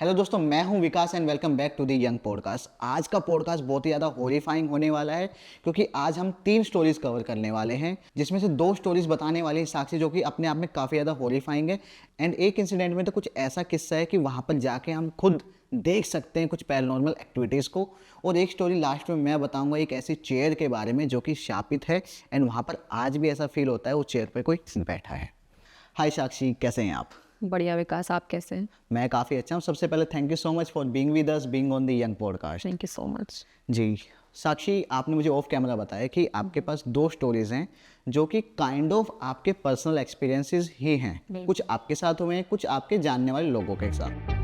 Hello दोस्तों, मैं हूं Vikas and welcome back to the young podcast. आज का पॉडकास्ट बहुत ही ज़्यादा हॉरिफाइंग होने वाला है क्योंकि आज हम 3 स्टोरीज कवर करने वाले हैं, जिसमें से 2 स्टोरीज बताने वाले हैं साक्षी, जो कि अपने आप में काफ़ी ज़्यादा हॉरिफाइंग है। एंड एक इंसिडेंट में तो कुछ ऐसा किस्सा है कि वहाँ पर जाके हम खुद देख सकते हैं कुछ पैरानॉर्मल एक्टिविटीज़ को। और एक स्टोरी लास्ट में मैं बताऊंगा एक ऐसी चेयर के बारे में जो कि शापित है एंड वहाँ पर आज भी ऐसा फील होता है वो चेयर पर कोई बैठा है। हाय साक्षी, कैसे हैं आप? बढ़िया विकास, आप कैसे हैं? मैं काफ़ी अच्छा हूँ। सबसे पहले thank you so much for being with us, being on the young podcast. Thank you so much. जी साक्षी, आपने मुझे ऑफ कैमरा बताया कि आपके पास 2 स्टोरीज हैं जो कि काइंड ऑफ आपके पर्सनल एक्सपीरियंसेस ही हैं। कुछ आपके साथ हुए हैं, कुछ आपके जानने वाले लोगों के साथ।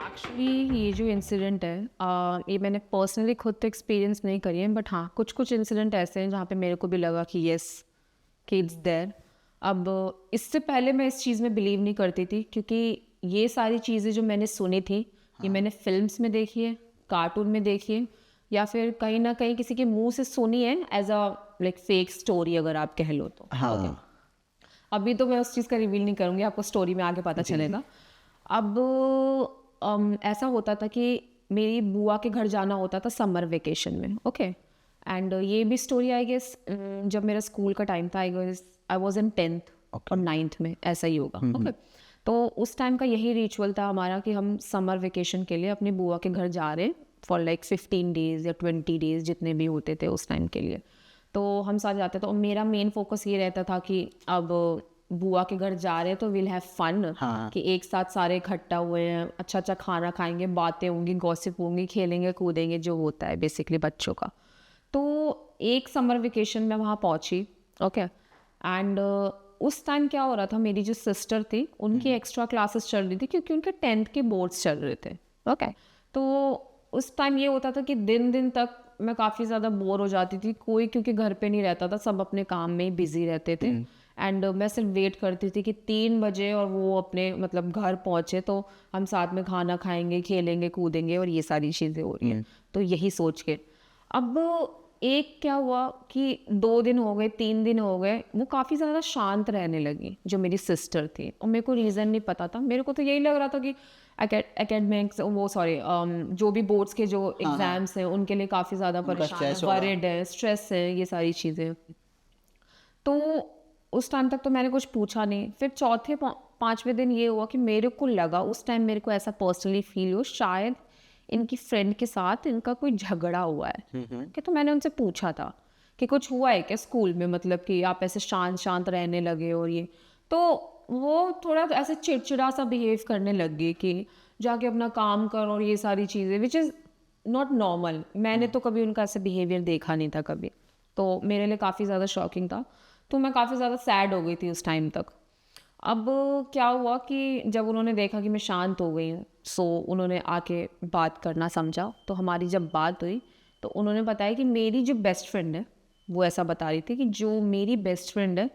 एक्चुअली ये जो इंसिडेंट है ये मैंने पर्सनली खुद तो एक्सपीरियंस नहीं करी है, बट हाँ कुछ इंसिडेंट ऐसे हैं जहाँ पे मेरे को भी लगा कि येस कि इट्स देयर। अब इससे पहले मैं इस चीज़ में बिलीव नहीं करती थी, क्योंकि ये सारी चीज़ें जो मैंने सुनी थी ये मैंने फिल्म्स में देखी है, कार्टून में देखी है, या फिर कहीं ना कहीं किसी के मुंह से सुनी है as a like fake story, अगर आप कह लो तो। हाँ। अभी तो मैं उस चीज़ का रिवील नहीं करूँगी, आपको स्टोरी में आगे पता चलेगा। अब ऐसा होता था कि मेरी बुआ के घर जाना होता था समर वेकेशन में, ओके। एंड ये भी स्टोरी आई गेस जब मेरा स्कूल का टाइम था, आई वॉज इन 10th और 9th में, ऐसा ही होगा, ओके। तो उस टाइम का यही रिचुअल था हमारा कि हम समर वेकेशन के लिए अपनी बुआ के घर जा रहे फॉर लाइक 15 डेज या 20 डेज, जितने भी होते थे उस टाइम के लिए। तो हम साथ जाते थे और मेरा मेन फोकस ये रहता था कि अब बुआ के घर जा रहे हैं तो विल हैव फन, कि एक साथ सारे इकट्ठा हुए हैं, अच्छा अच्छा खाना खाएंगे, बातें होंगी, गॉसिप होंगी, खेलेंगे कूदेंगे, जो होता है बेसिकली बच्चों का। तो एक समर वेकेशन में वहाँ पहुँची, ओके। एंड उस टाइम क्या हो रहा था, मेरी जो सिस्टर थी उनकी एक्स्ट्रा क्लासेस चल रही थी क्योंकि उनके 10th के बोर्ड्स चल रहे थे, ओके। तो उस टाइम ये होता था कि दिन दिन तक मैं काफ़ी ज़्यादा बोर हो जाती थी, कोई क्योंकि घर पे नहीं रहता था, सब अपने काम में ही बिजी रहते थे। एंड मैं सिर्फ वेट करती थी कि 3 बजे और वो अपने मतलब घर पहुँचे तो हम साथ में खाना खाएंगे, खेलेंगे कूदेंगे, और ये सारी चीज़ें हो रही हैं। तो यही सोच के अब एक क्या हुआ कि 2 दिन हो गए, 3 दिन हो गए, वो काफ़ी ज़्यादा शांत रहने लगी जो मेरी सिस्टर थी, और मेरे को रीज़न नहीं पता था। मेरे को तो यही लग रहा था कि एकेडमिक्स वो सॉरी जो भी बोर्ड्स के जो एग्ज़ाम्स हैं उनके लिए काफ़ी ज़्यादा परेशान है, वरिड है, स्ट्रेस है, ये सारी चीज़ें। तो उस टाइम तक तो मैंने कुछ पूछा नहीं। फिर चौथे 5वें दिन ये हुआ कि मेरे को लगा, उस टाइम मेरे को ऐसा पर्सनली फील हो शायद इनकी फ्रेंड के साथ इनका कोई झगड़ा हुआ है। कि तो मैंने उनसे पूछा था कि कुछ हुआ है क्या स्कूल में, मतलब कि आप ऐसे शांत शांत रहने लगे, और ये तो वो थोड़ा ऐसे चिड़चिड़ा सा बिहेव करने लग गई कि जाके अपना काम करो और ये सारी चीज़ें, विच इज़ नॉट नॉर्मल। मैंने तो कभी उनका ऐसे बिहेवियर देखा नहीं था कभी, तो मेरे लिए काफ़ी ज़्यादा शॉकिंग था। तो मैं काफ़ी ज़्यादा सैड हो गई थी उस टाइम तक। अब क्या हुआ कि जब उन्होंने देखा कि मैं शांत हो गई हूँ, सो उन्होंने आके बात करना समझा। तो हमारी जब बात हुई तो उन्होंने बताया कि मेरी जो बेस्ट फ्रेंड है, वो ऐसा बता रही थी कि जो मेरी बेस्ट फ्रेंड है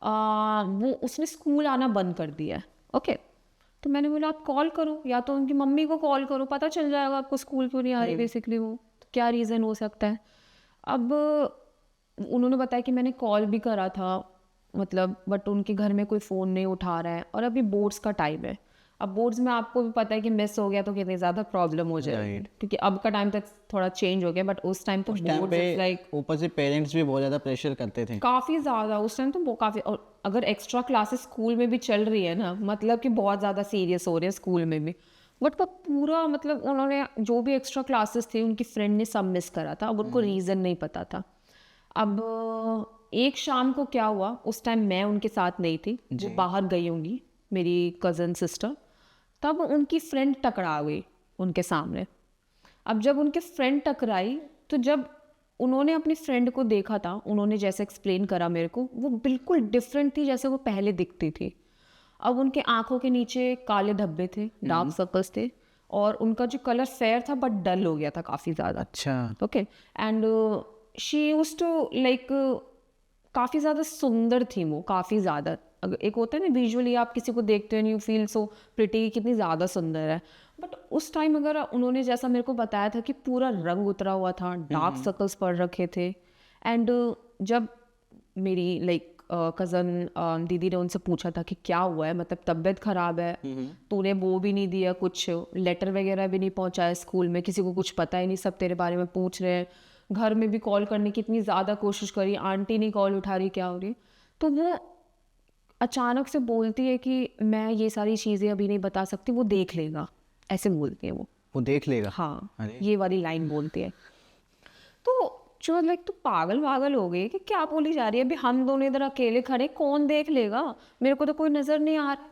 वो उसने स्कूल आना बंद कर दिया है, ओके। तो मैंने बोला आप कॉल करो, या तो उनकी मम्मी को कॉल करो, पता चल जाएगा आपको स्कूल क्यों नहीं आ रही बेसिकली वो, तो क्या रीज़न हो सकता है। अब उन्होंने बताया कि मैंने कॉल भी करा था, मतलब बट उनके घर में कोई फ़ोन नहीं उठा रहा है, और अभी बोर्ड्स का टाइम है। अब बोर्ड्स में आपको भी पता है कि मिस हो गया तो कितनी ज़्यादा प्रॉब्लम हो जाएगी, क्योंकि अब का टाइम तक थोड़ा चेंज हो गया, बट उस टाइम तो बोर्ड्स लाइक ऊपर से पेरेंट्स भी बहुत ज़्यादा प्रेशर करते थे, काफ़ी ज़्यादा उस टाइम तो काफ़ी। और अगर एक्स्ट्रा क्लासेस स्कूल में भी चल रही है ना, मतलब कि बहुत ज़्यादा सीरियस हो रहे हैं स्कूल में भी, बट वो पूरा मतलब उन्होंने जो भी एक्स्ट्रा क्लासेस थी उनकी फ्रेंड ने सब मिस करा था। अब उनको रीज़न नहीं पता था। अब एक शाम को क्या हुआ, उस टाइम मैं उनके साथ नहीं थी, वो बाहर गई होंगी मेरी कज़न सिस्टर, तब उनकी फ्रेंड टकरा गई उनके सामने। अब जब उनके फ्रेंड टकराई तो जब उन्होंने अपनी फ्रेंड को देखा था, उन्होंने जैसे एक्सप्लेन करा मेरे को, वो बिल्कुल डिफरेंट थी जैसे वो पहले दिखती थी। अब उनके आंखों के नीचे काले धब्बे थे, डार्क सर्कल्स थे, और उनका जो कलर फेयर था बट डल हो गया था काफ़ी ज़्यादा, अच्छा। Okay. And she used to like काफ़ी ज़्यादा सुंदर थी वो, काफ़ी ज़्यादा, अगर एक होता है ना विजुअली आप किसी को देखते हो, यू फील सो प्रिटी, कितनी ज़्यादा सुंदर है, बट उस टाइम अगर उन्होंने जैसा मेरे को बताया था कि पूरा रंग उतरा हुआ था, डार्क सर्कल्स पड़ रखे थे, एंड जब मेरी लाइक कज़न दीदी ने उनसे पूछा था कि क्या हुआ है, मतलब तबीयत ख़राब है, तूने वो भी नहीं दिया, कुछ लेटर वगैरह भी नहीं पहुंचाया स्कूल में, किसी को कुछ पता ही नहीं, सब तेरे बारे में पूछ रहे हैं, घर में भी कॉल करने की इतनी ज़्यादा कोशिश करी, आंटी नहीं कॉल उठा रही, क्या हो रही, तो वो अचानक से बोलती है कि मैं ये सारी चीज़ें अभी नहीं बता सकती, वो देख लेगा, ऐसे बोलती है वो देख लेगा। हाँ, अरे ये वाली लाइन बोलती है। तो जो लाइक तो पागल हो गई कि क्या बोली जा रही है, अभी हम दोनों इधर अकेले खड़े, कौन देख लेगा, मेरे को तो कोई नज़र नहीं आ रहा।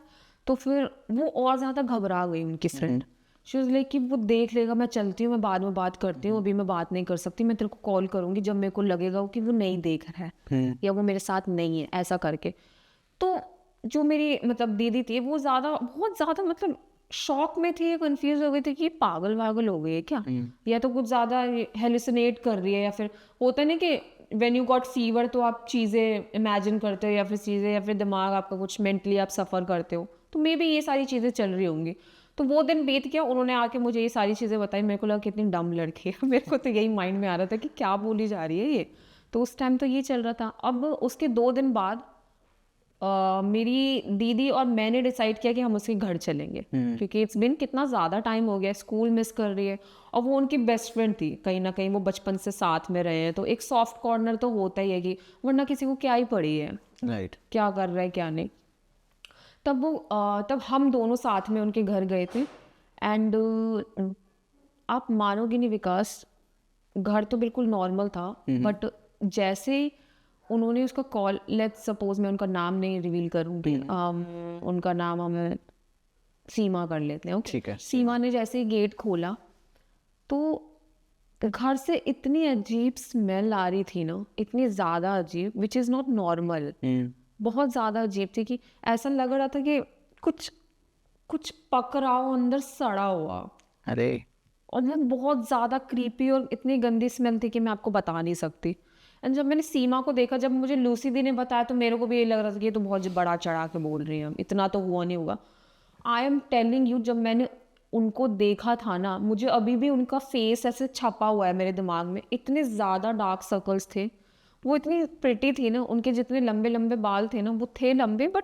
तो फिर वो और ज़्यादा घबरा गई उनकी फ्रेंड, शी वाज लाइक कि वो देख लेगा, मैं चलती हूँ, मैं बाद में बात करती हूँ, अभी मैं बात नहीं कर सकती, मैं तेरे को कॉल करूँगी जब मेरे को लगेगा कि वो नहीं देख रहा है या वो मेरे साथ नहीं है, ऐसा करके। तो जो मेरी मतलब दीदी थी वो बहुत ज़्यादा मतलब शॉक में थी, कंफ्यूज हो गई थी कि ये पागल वागल हो गई है क्या, या तो कुछ ज़्यादा हेलुसिनेट कर रही है, या फिर होता है ना कि व्हेन यू गॉट फीवर तो आप चीज़ें इमेजिन करते हो, या फिर दिमाग आपका कुछ मेंटली आप सफ़र करते हो, तो मे बी ये सारी चीज़ें चल रही होंगी। तो वो दिन बीत गया, उन्होंने आके मुझे ये सारी चीज़ें बताई, मेरे को लगा कितनी डम लड़की है मेरे को तो यही माइंड में आ रहा था कि क्या बोली जा रही है ये। तो उस टाइम तो ये चल रहा था। अब उसके 2 दिन बाद मेरी दीदी और मैंने डिसाइड किया कि हम उसके घर चलेंगे, क्योंकि इट्स बिन कितना ज़्यादा टाइम हो गया, स्कूल मिस कर रही है, और वो उनकी बेस्ट फ्रेंड थी, कहीं ना कहीं वो बचपन से साथ में रहे हैं, तो एक सॉफ्ट कॉर्नर तो होता ही है कि वरना किसी को क्या ही पड़ी है, राइट। क्या कर रहा है क्या नहीं। तब हम दोनों साथ में उनके घर गए थे, एंड आप मानोगे नहीं विकास, घर तो बिल्कुल नॉर्मल था, बट जैसे ही उन्होंने उसका कॉल, लेट्स सपोज मैं उनका नाम नहीं रिवील करूँगी, उनका नाम हमें सीमा कर लेते हैं, ओके। ठीक है। सीमा ने जैसे ही गेट खोला तो घर से इतनी अजीब स्मेल आ रही थी ना, इतनी ज़्यादा अजीब, विच इज़ नॉट नॉर्मल, बहुत ज़्यादा अजीब थी कि ऐसा लग रहा था कि कुछ कुछ पक रहा हो अंदर, सड़ा हुआ, अरे और वो बहुत ज़्यादा क्रीपी और इतनी गंदी स्मेल थी कि मैं आपको बता नहीं सकती। एंड जब मैंने सीमा को देखा, जब मुझे लूसी दी ने बताया, तो मेरे को भी ये लग रहा था कि ये तो बहुत बड़ा चढ़ा के बोल रही है, इतना तो हुआ नहीं होगा। आई एम टेलिंग यू, जब मैंने उनको देखा था ना, मुझे अभी भी उनका फेस ऐसे छपा हुआ है मेरे दिमाग में, इतने ज़्यादा डार्क सर्कल्स थे, वो इतनी प्रिटी थी ना, उनके जितने लंबे लंबे बाल थे ना, वो थे लंबे, बट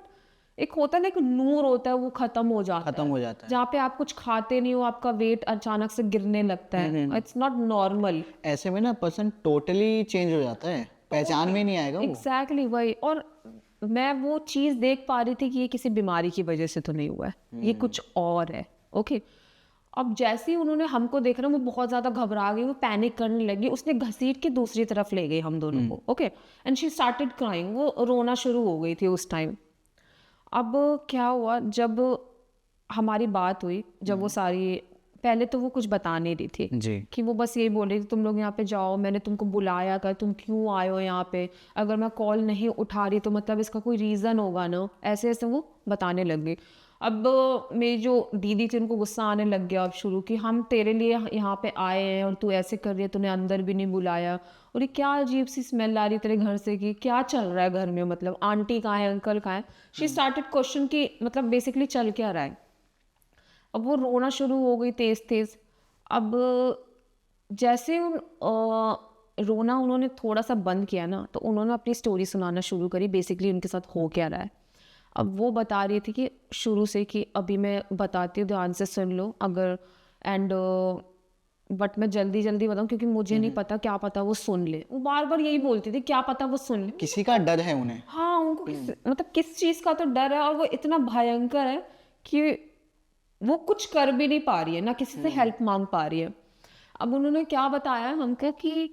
एक होता है ना, एक नूर होता है, वो खत्म हो जाता है, जहाँ पे आप कुछ खाते नहीं हो, आपका वेट अचानक से गिरने लगता है, इट्स नॉट नॉर्मल। ऐसे में ना पर्सन टोटली चेंज हो जाता है, पहचान में नहीं आएगा वो। एग्जैक्टली वही, और मैं वो चीज़ देख पा रही थी कि ये किसी बीमारी की वजह से तो नहीं हुआ है, ये कुछ और है, ओके। अब जैसे ही उन्होंने हमको देख रहा, वो बहुत ज़्यादा घबरा गई, वो पैनिक करने लगी, उसने घसीट के दूसरी तरफ ले गई हम दोनों को, okay, and she started crying, वो रोना शुरू हो गई थी उस टाइम। अब क्या हुआ, जब हमारी बात हुई, जब वो सारी, पहले तो वो कुछ बता नहीं रही थी जी। कि वो बस यही बोल रही थी तुम लोग यहाँ पे जाओ, मैंने तुमको बुलाया कर, तुम क्यों आए हो यहाँ पे, अगर मैं कॉल नहीं उठा रही तो मतलब इसका कोई रीज़न होगा ना, ऐसे ऐसे वो बताने लग गई। अब मेरी जो दीदी थी उनको गुस्सा आने लग गया अब शुरू, कि हम तेरे लिए यहाँ पे आए हैं और तू ऐसे कर रही है, तूने अंदर भी नहीं बुलाया, और ये क्या अजीब सी स्मेल आ रही तेरे घर से, कि क्या चल रहा है घर में, मतलब आंटी कहाँ है, अंकल कहाँ है। शी स्टार्टेड क्वेश्चन कि मतलब बेसिकली चल क्या रहा है। अब वो रोना शुरू हो गई तेज तेज। अब जैसे रोना उन्होंने थोड़ा सा बंद किया ना, तो उन्होंने अपनी स्टोरी सुनाना शुरू करी, बेसिकली उनके साथ हो क्या रहा है। अब वो बता रही थी कि शुरू से, कि अभी मैं बताती हूँ, ध्यान से सुन लो, अगर एंड बट मैं जल्दी जल्दी बताऊँ क्योंकि मुझे नहीं पता, क्या पता वो सुन ले, वो बार बार यही बोलती थी, क्या पता वो सुन ले। किसी का डर है उन्हें। हाँ, उनको मतलब किस चीज़ का तो डर है, और वो इतना भयंकर है कि वो कुछ कर भी नहीं पा रही है, ना किसी से हेल्प मांग पा रही है। अब उन्होंने क्या बताया हमको कि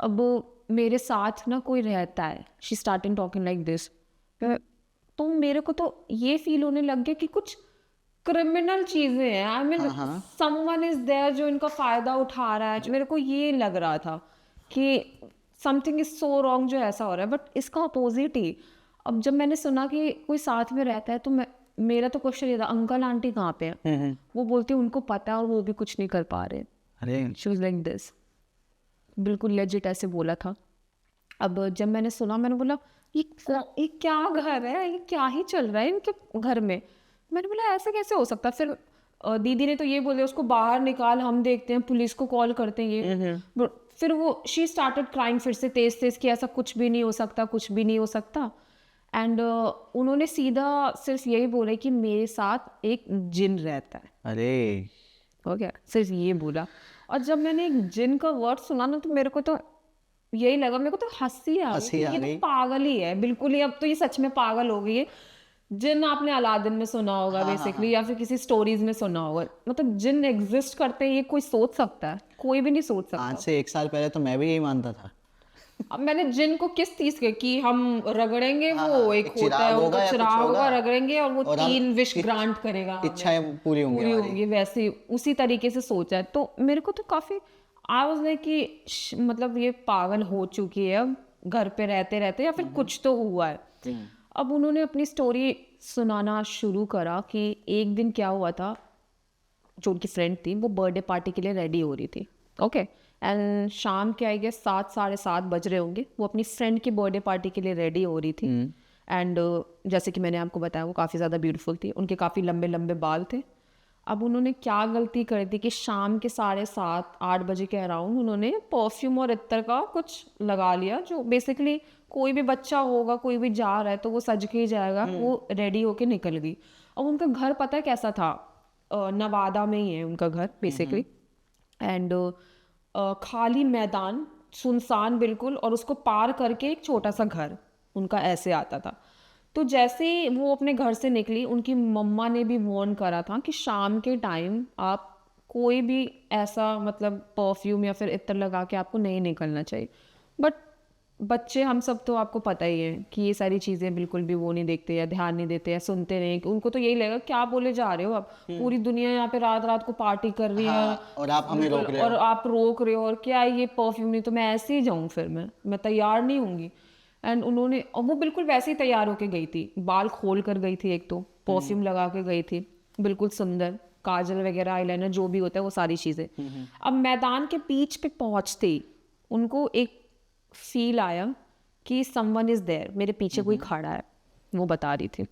अब मेरे साथ ना कोई रहता है, she starting talking like this, तो मेरे को तो ये फील होने लग गया कि कुछ क्रिमिनल चीजें हैं, I mean someone is there जो इनका फायदा उठा रहा है, मेरे को ये लग रहा था कि समथिंग इज सो रॉन्ग जो ऐसा हो रहा है, बट इसका अपोजिट ही। अब जब मैंने सुना कि कोई साथ में रहता है, तो मेरा तो क्वेश्चन ये था, अंकल आंटी कहाँ पे हैं? वो बोलते हैं उनको पता है और वो भी कुछ नहीं कर पा रहे। अरे शी वाज लाइक दिस, बिल्कुल लेजिट ऐसे बोला था। अब जब मैंने सुना, मैंने बोला ये क्या घर है, ये क्या ही चल रहा है इनके घर में। मैंने बोला ऐसे कैसे हो सकता है। फिर दीदी ने तो ये बोले उसको बाहर निकाल, हम देखते हैं, पुलिस को कॉल करते हैं ये। फिर वो शी स्टार्टेड क्राइंग फिर से तेज तेज कि ऐसा कुछ भी नहीं हो सकता, कुछ भी नहीं हो सकता। एंड उन्होंने सीधा सिर्फ यही बोला कि मेरे साथ एक जिन रहता है। अरे हो गया, सिर्फ ये बोला। और जब मैंने एक जिन का वर्ड सुना ना, तो मेरे को तो यही लगा, मेरे को तो हंसी आ हंसी गई। आ ये गई। तो पागल ही है बिल्कुल ही, अब तो ये सच में पागल हो गई है। जिन आपने अलादीन में सुना होगा बेसिकली, या फिर किसी स्टोरीज में सुना होगा। मतलब जिन एग्जिस्ट करते हैं, ये कोई सोच सकता है? कोई भी नहीं सोच सकता। आज से 1 साल पहले तो मैं भी यही मानता था। अब मैंने जिन को किस चीज के कि हम रगड़ेंगे, हाँ, वो हाँ, एक एक होता है चिराग होगा उनका या कुछ चिराग होगा, होगा, रगड़ेंगे और वो और हम 3 विश ग्रांट करेगा हमें। इच्छाएं पूरी होंगी पूरी हमारी। होंगी, वैसे उसी तरीके से सोचा है। तो मेरे को तो काफी आई वाज लाइक कि मतलब ये पागल हो चुकी है अब घर पे रहते रहते, या फिर कुछ तो हुआ है। अब उन्होंने अपनी स्टोरी सुनाना शुरू करा कि एक दिन क्या हुआ था। जो उनकी फ्रेंड थी वो बर्थडे पार्टी के लिए रेडी हो रही थी, ओके। एंड शाम के आई गेस 7 साढ़े 7 बज रहे होंगे। वो अपनी फ्रेंड की बर्थडे पार्टी के लिए रेडी हो रही थी। एंड जैसे कि मैंने आपको बताया, वो काफ़ी ज़्यादा ब्यूटीफुल थी, उनके काफ़ी लंबे लंबे बाल थे। अब उन्होंने क्या गलती कर दी कि शाम के 7:30-8 बजे के अराउंड उन्होंने परफ्यूम और इत्र का कुछ लगा लिया, जो बेसिकली कोई भी बच्चा होगा, कोई भी जा रहा है तो वो सज के ही जाएगा, वो रेडी होके निकल गई। अब उनका घर पता है कैसा था, नवादा में ही है उनका घर बेसिकली। एंड खाली मैदान, सुनसान बिल्कुल, और उसको पार करके एक छोटा सा घर उनका ऐसे आता था। तो जैसे ही वो अपने घर से निकली, उनकी मम्मा ने भी वार्न करा था कि शाम के टाइम आप कोई भी ऐसा मतलब परफ्यूम या फिर इत्र लगा के आपको नहीं निकलना चाहिए। बट बच्चे हम सब तो आपको पता ही है कि ये सारी चीज़ें बिल्कुल भी वो नहीं देखते या ध्यान नहीं देते या सुनते नहीं। उनको तो यही लगेगा क्या बोले जा रहे हो आप, पूरी दुनिया यहाँ पे रात रात को पार्टी कर रही है, हाँ, और आप हमें रोक रहे और हो। आप रोक रहे हो, और क्या है ये परफ्यूम, नहीं तो मैं ऐसे ही जाऊँ, फिर मैं तैयार नहीं होंगी। एंड उन्होंने, और वो बिल्कुल वैसे ही तैयार होके गई थी, बाल खोल कर गई थी, एक तो परफ्यूम लगा के गई थी, बिल्कुल सुंदर, काजल वगैरह आईलाइनर जो भी होता है वो सारी चीज़ें। अब मैदान के बीच पे पहुंचते ही उनको एक फील आया कि समवन इज देयर, मेरे पीछे कोई खड़ा है, वो बता रही थी।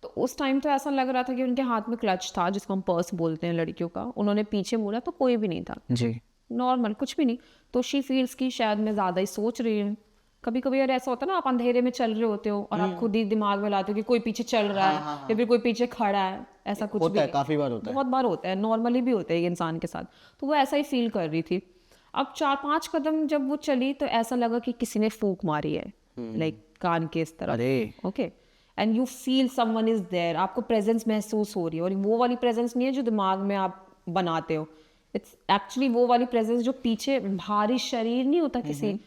तो उस टाइम तो ऐसा लग रहा था कि उनके हाथ में क्लच था, जिसको हम पर्स बोलते हैं लड़कियों का। उन्होंने पीछे मुड़ा तो कोई भी नहीं था जी। नॉर्मल, कुछ भी नहीं। तो शी फील्स की शायद मैं ज़्यादा ही सोच रही हूँ। कभी कभी यार ऐसा होता है ना, आप अंधेरे में चल रहे होते हो और आप खुद ही दिमाग में लाते हो कि कोई पीछे चल रहा है, या फिर कोई पीछे खड़ा है, ऐसा कुछ होता भी है, नहीं। काफी बार होता है। बहुत बार होता है, नॉर्मली भी होता है एक इंसान के साथ। तो वो ऐसा ही फील कर रही थी। अब 4-5 कदम जब वो चली तो ऐसा लगा कि किसी ने फूंक मारी है, लाइक कान के इस तरफ, अरे okay. And you feel someone is there, आपको प्रेजेंस महसूस हो रही है। और वो वाली प्रेजेंस नहीं है जो दिमाग में आप बनाते हो, इट्स एक्चुअली वो वाली प्रेजेंस जो पीछे भारी शरीर नहीं होता किसी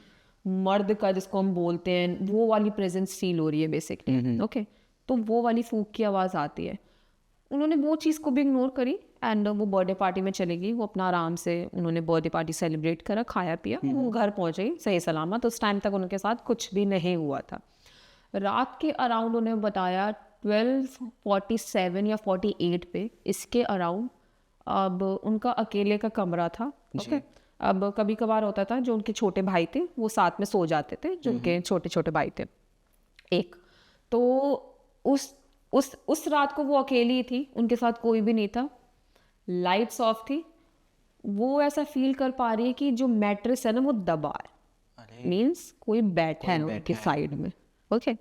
मर्द का जिसको हम बोलते हैं, वो वाली प्रेजेंस फील हो रही है बेसिकली, ओके। तो वो वाली फूंक की आवाज़ आती है। उन्होंने वो चीज़ को भी इग्नोर करी एंड वो बर्थडे पार्टी में चली गई। वो अपना आराम से उन्होंने बर्थडे पार्टी सेलिब्रेट करा, खाया पिया, वो घर पहुंच गई सही सलामत। उस टाइम तक उनके साथ कुछ भी नहीं हुआ था। रात के अराउंड उन्हें बताया 12:47 या 48 पे, इसके अराउंड, अब उनका अकेले का कमरा था, ओके। अब कभी कभार होता था जो उनके छोटे भाई थे वो साथ में सो जाते थे, जो उनके छोटे छोटे भाई थे एक। तो उस रात को वो अकेली थी, उनके साथ कोई भी नहीं था, लाइट्स ऑफ थी। वो ऐसा फील कर पा रही है कि जो मैट्रेस है ना वो दबा है, मीन्स कोई बैठा है उनके साइड में, ओके।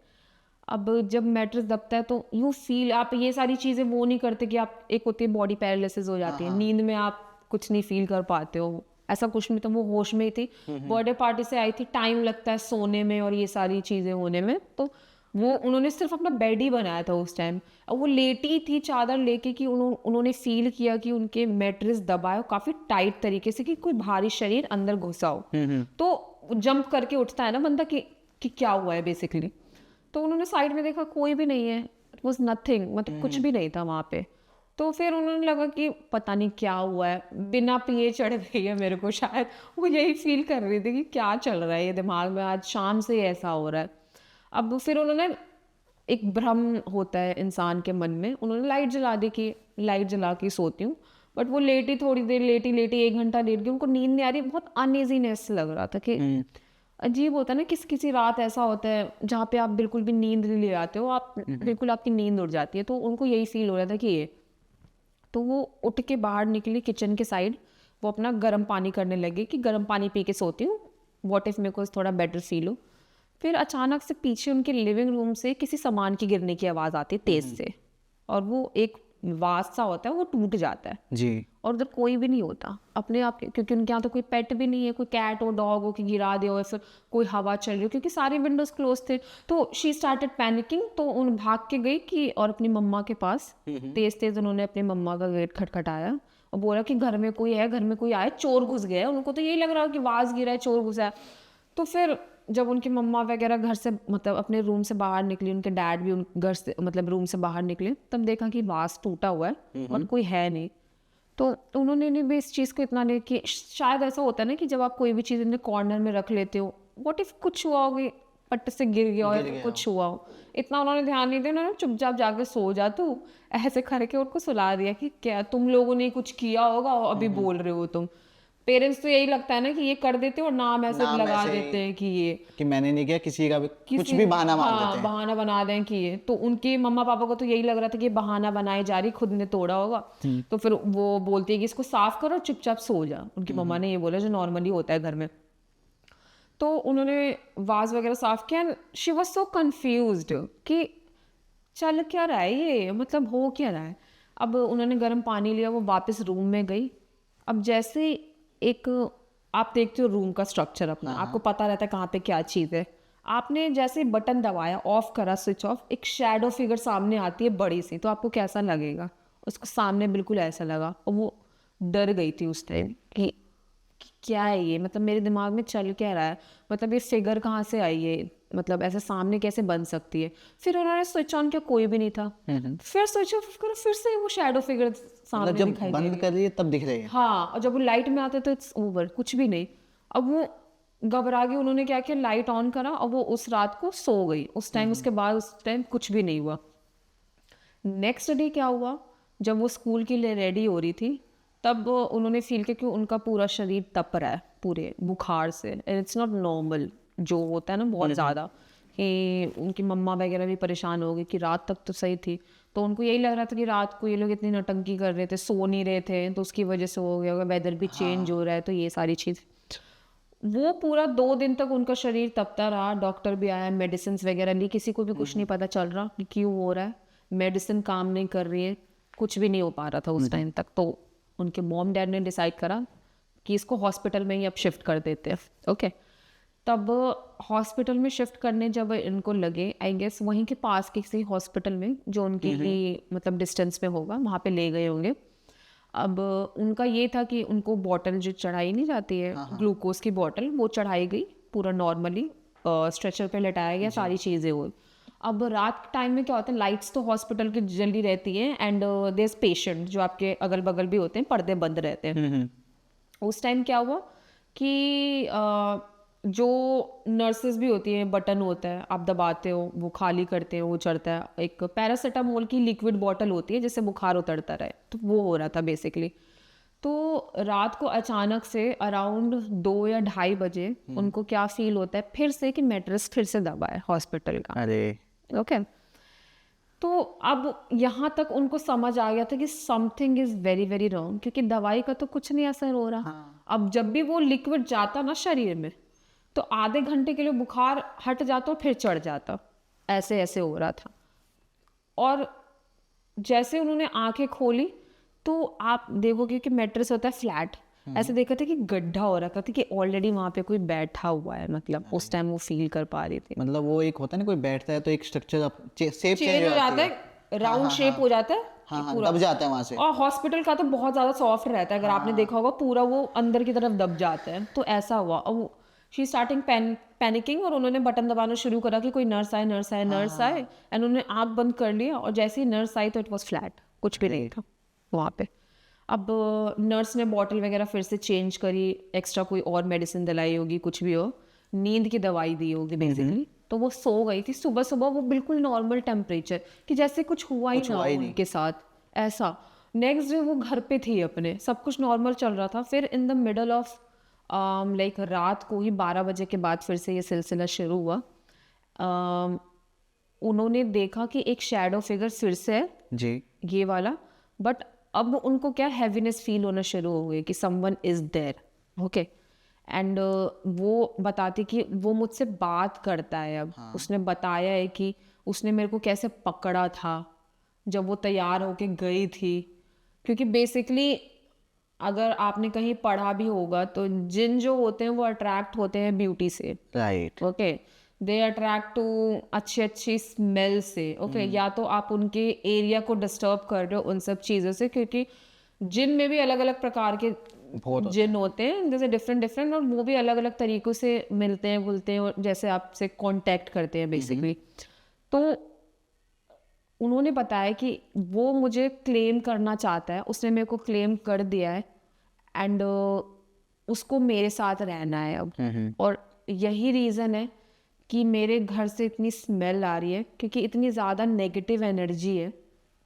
अब जब मैट्रेस दबता है तो यू फील, आप ये सारी चीज़ें वो नहीं करते कि आप, एक होती है बॉडी पैरालिसिस हो जाती है, नींद में आप कुछ नहीं फील कर पाते हो, ऐसा कुछ नहीं था। वो होश में ही थी, बर्थडे पार्टी से आई थी, टाइम लगता है सोने में और ये सारी चीज़ें होने में। तो वो उन्होंने सिर्फ अपना बेड ही बनाया था उस टाइम, और वो लेटी थी चादर लेके कि उन्होंने फील किया कि उनके मैट्रेस दबा है काफ़ी टाइट तरीके से, कि कोई भारी शरीर अंदर घुसा हो। तो जंप करके उठता है ना बंदा कि क्या हुआ है बेसिकली। तो उन्होंने साइड में देखा, कोई भी नहीं है, इट वॉज नथिंग, मतलब कुछ भी नहीं था वहाँ पे। तो फिर उन्होंने लगा कि पता नहीं क्या हुआ है, बिना पिए चढ़ गई है मेरे को शायद। वो यही फील कर रही थी कि क्या चल रहा है ये दिमाग में, आज शाम से ही ऐसा हो रहा है। अब फिर उन्होंने, एक भ्रम होता है इंसान के मन में, उन्होंने लाइट जला दी कि लाइट जला के सोती हूँ। बट वो लेटी, थोड़ी देर लेटी 1 घंटा लेट गई, उनको नींद नहीं आ रही, बहुत अनईजीनेस लग रहा था कि अजीब होता है ना, किसी किसी रात ऐसा होता है जहाँ पे आप बिल्कुल भी नींद नहीं ले आते हो, आप बिल्कुल आपकी नींद उड़ जाती है, तो उनको यही फील हो रहा था कि ये, तो वो उठ के बाहर निकली किचन के साइड, वो अपना गर्म पानी करने लगे कि गर्म पानी पी के सोती हूँ, व्हाट इफ मेरे को थोड़ा बेटर फील हो। फिर अचानक से पीछे उनके लिविंग रूम से किसी सामान की गिरने की आवाज़ आती है तेज से, और वो एक वाज सा होता है, वो टूट जाता है जी। और उधर कोई भी नहीं होता अपने आप, क्योंकि उनके यहाँ तो कोई पेट भी नहीं है, कोई कैट हो डॉग हो कि गिरा दे हो, या फिर कोई हवा चल रही हो, क्योंकि सारे विंडोज क्लोज थे। तो शी स्टार्टेड पैनिकिंग, तो उन भाग के गई कि और अपनी मम्मा के पास तेज तेज उन्होंने अपनी मम्मा का गेट खटखटाया और बोला कि घर में कोई है, घर में कोई आया, चोर घुस गया है। उनको तो यही लग रहा है कि वाज गिरा है, चोर घुसा है। तो फिर जब उनकी मम्मा वगैरह घर से मतलब अपने रूम से बाहर निकली, उनके डैड भी उन घर से मतलब रूम से बाहर निकले, तब देखा कि वाज टूटा हुआ है और कोई है नहीं। तो उन्होंने भी इस चीज़ को इतना नहीं कि शायद ऐसा होता है ना कि जब आप कोई भी चीज़ अपने कॉर्नर में रख लेते हो, व्हाट इफ कुछ हुआ होगा, पट से गिर गया हो या फिर कुछ हुआ हो, इतना उन्होंने ध्यान नहीं दिया। उन्होंने चुपचाप जाके सो जा, तो ऐसे करके उनको सुला दिया कि क्या तुम लोगों ने कुछ किया होगा और अभी बोल रहे हो तुम। पेरेंट्स तो यही लगता है ना कि ये कर देते और नाम ऐसे नाम लगा ऐसे देते हैं कि ये कि मैंने नहीं किया, किसी का भी कुछ किसी भी बहाना मार हाँ देते हैं। बहाना बना दें कि ये, तो उनके मम्मा पापा को तो यही लग रहा था कि ये बहाना बनाई जा रही, खुद ने तोड़ा होगा। तो फिर वो बोलती है कि इसको साफ करो, चुपचाप सो जा। उनकी मम्मा ने ये बोला जो नॉर्मली होता है घर में। तो उन्होंने वाज वगैरह साफ किया। शी वॉज सो कन्फ्यूज्ड कि चल क्या रहा है ये, मतलब हो क्या रहा है। अब उन्होंने गर्म पानी लिया, वो वापस रूम में गई। अब जैसे एक आप देखते हो रूम का स्ट्रक्चर अपना, आपको पता रहता है कहाँ पे क्या चीज़ है। आपने जैसे बटन दबाया, ऑफ करा, स्विच ऑफ, एक शैडो फिगर सामने आती है बड़ी सी, तो आपको कैसा लगेगा? उसको सामने बिल्कुल ऐसा लगा और वो डर गई थी उस टाइम कि क्या है ये, मतलब मेरे दिमाग में चल क्या रहा है, मतलब ये फिगर कहाँ से आई है, मतलब ऐसे सामने कैसे बन सकती है। फिर उन्होंने स्विच ऑन किया, कोई भी नहीं था। फिर स्विच ऑफ करो, फिर से वो शैडो फिगर सामने मतलब जब दिखाई दे बंद कर रही है तब दिख रही है। हाँ, और जब वो लाइट में आते तो इट्स ओवर, कुछ भी नहीं। अब वो घबरा गई, उन्होंने क्या किया, लाइट ऑन करा और वो उस रात को सो गई उस टाइम। उसके बाद उस टाइम कुछ भी नहीं हुआ। नेक्स्ट डे क्या हुआ, जब वो स्कूल के लिए रेडी हो रही थी, तब उन्होंने फील किया कि उनका पूरा शरीर तप रहा है पूरे बुखार से। इट्स नॉट नॉर्मल जो होता है ना बहुत ज़्यादा, कि उनकी मम्मा वगैरह भी परेशान हो गई कि रात तक तो सही थी। तो उनको यही लग रहा था कि रात को ये लोग इतनी नौटंकी कर रहे थे, सो नहीं रहे थे, तो उसकी वजह से हो गया होगा, वेदर भी चेंज हो रहा है, तो ये सारी चीज़। वो पूरा 2 दिन तक उनका शरीर तपता रहा। डॉक्टर भी आया, मेडिसिन वगैरह ली, किसी को भी कुछ नहीं पता चल रहा कि क्यों हो रहा है। मेडिसिन काम नहीं कर रही है, कुछ भी नहीं हो पा रहा था उस टाइम तक। तो उनके मॉम डैड ने डिसाइड करा कि इसको हॉस्पिटल में ही अब शिफ्ट कर देते हैं। ओके, तब हॉस्पिटल में शिफ्ट करने जब इनको लगे, आई गेस वहीं के पास किसी हॉस्पिटल में जो उनके ही मतलब डिस्टेंस में होगा, वहाँ पे ले गए होंगे। अब उनका ये था कि उनको बॉटल जो चढ़ाई नहीं जाती है, ग्लूकोज की बॉटल, वो चढ़ाई गई पूरा नॉर्मली, स्ट्रेचर पे लेटाया गया, सारी चीज़ें हुई। अब रात के टाइम में क्या होता है, लाइट्स तो हॉस्पिटल की जल्दी रहती हैं एंड देयर इज पेशेंट जो आपके अगल बगल भी होते हैं, पर्दे बंद रहते हैं। उस टाइम क्या हुआ कि जो नर्सेज भी होती हैं, बटन होता है, आप दबाते हो, वो खाली करते हैं, वो चढ़ता है। एक पैरासीटामोल की लिक्विड बॉटल होती है जिससे बुखार उतरता रहे, तो वो हो रहा था बेसिकली। तो रात को अचानक से अराउंड 2 या 2:30 बजे उनको क्या फील होता है फिर से कि मैट्रेस फिर से दबा है हॉस्पिटल का। अरे ओके, तो अब यहाँ तक उनको समझ आ गया था कि something is very very wrong, क्योंकि दवाई का तो कुछ नहीं असर हो रहा। अब जब भी वो लिक्विड जाता ना शरीर में, तो आधे घंटे के लिए बुखार हट जाता और फिर चढ़ जाता, ऐसे ऐसे हो रहा था। और जैसे उन्होंने आंखें खोली तो आप देखोगे कि मैट्रेस होता है फ्लैट, ऐसे देखा था कि गड्ढा हो रखा था कि ऑलरेडी वहां पे कोई बैठा हुआ है, मतलब उस टाइम वो फील कर पा रही थी। मतलब वो एक होता है ना, कोई बैठता है तो एक स्ट्रक्चर शेप चेंज हो जाता है, राउंड शेप हो जाता है हाँ, दब जाता है वहां से। और हॉस्पिटल का तो बहुत ज्यादा सॉफ्ट रहता है, अगर आपने देखा होगा पूरा वो अंदर की तरफ दब जाता है। तो ऐसा हुआ, और शी स्टार्टिंग पैनिकिंग, और उन्होंने बटन दबाना शुरू करा कि कोई नर्स आए, नर्स आए, नर्स आए। एंड उन्होंने आंख बंद कर लिया, और जैसे ही नर्स आई तो इट वॉज फ्लैट, कुछ भी नहीं था वहाँ पे। अब नर्स ने बॉटल वगैरह फिर से चेंज करी, एक्स्ट्रा कोई और मेडिसिन दिलाई होगी, कुछ भी हो, नींद की दवाई दी होगी बेसिकली। तो वो सो गई थी। सुबह सुबह वो बिल्कुल नॉर्मल टेम्परेचर, कि जैसे कुछ हुआ ही ना हो उनके साथ, ऐसा। नेक्स्ट डे वो घर पे थी अपने, सब कुछ नॉर्मल चल रहा था। फिर in the middle of like रात को ही 12 बजे के बाद फिर से ये सिलसिला शुरू हुआ। उन्होंने देखा कि एक शैडो फिगर फिर से है, जी। ये वाला, बट अब उनको क्या हैवीनेस फील होना शुरू हो गई कि someone is there, okay. And वो बताती कि वो मुझसे बात करता है अब। उसने बताया है कि उसने मेरे को कैसे पकड़ा था जब वो तैयार होके गई थी, क्योंकि बेसिकली अगर आपने कहीं पढ़ा भी होगा तो जिन जो होते हैं वो अट्रैक्ट होते हैं ब्यूटी से, right. Okay. They attract to अच्छी अच्छी स्मेल से, ओके। या तो आप उनके एरिया को डिस्टर्ब कर रहे हो उन सब चीज़ों से, क्योंकि जिन में भी अलग अलग प्रकार के बहुत जिन होते हैं, जैसे डिफरेंट डिफरेंट, और वो भी अलग अलग तरीक़ों से मिलते हैं, बोलते हैं, और जैसे आपसे कांटेक्ट करते हैं बेसिकली। तो उन्होंने बताया कि वो मुझे क्लेम करना चाहता है, उसने मेरे को क्लेम कर दिया है, एंड उसको मेरे साथ रहना है अब। और यही रीज़न है कि मेरे घर से इतनी स्मेल आ रही है, क्योंकि इतनी ज़्यादा नेगेटिव एनर्जी है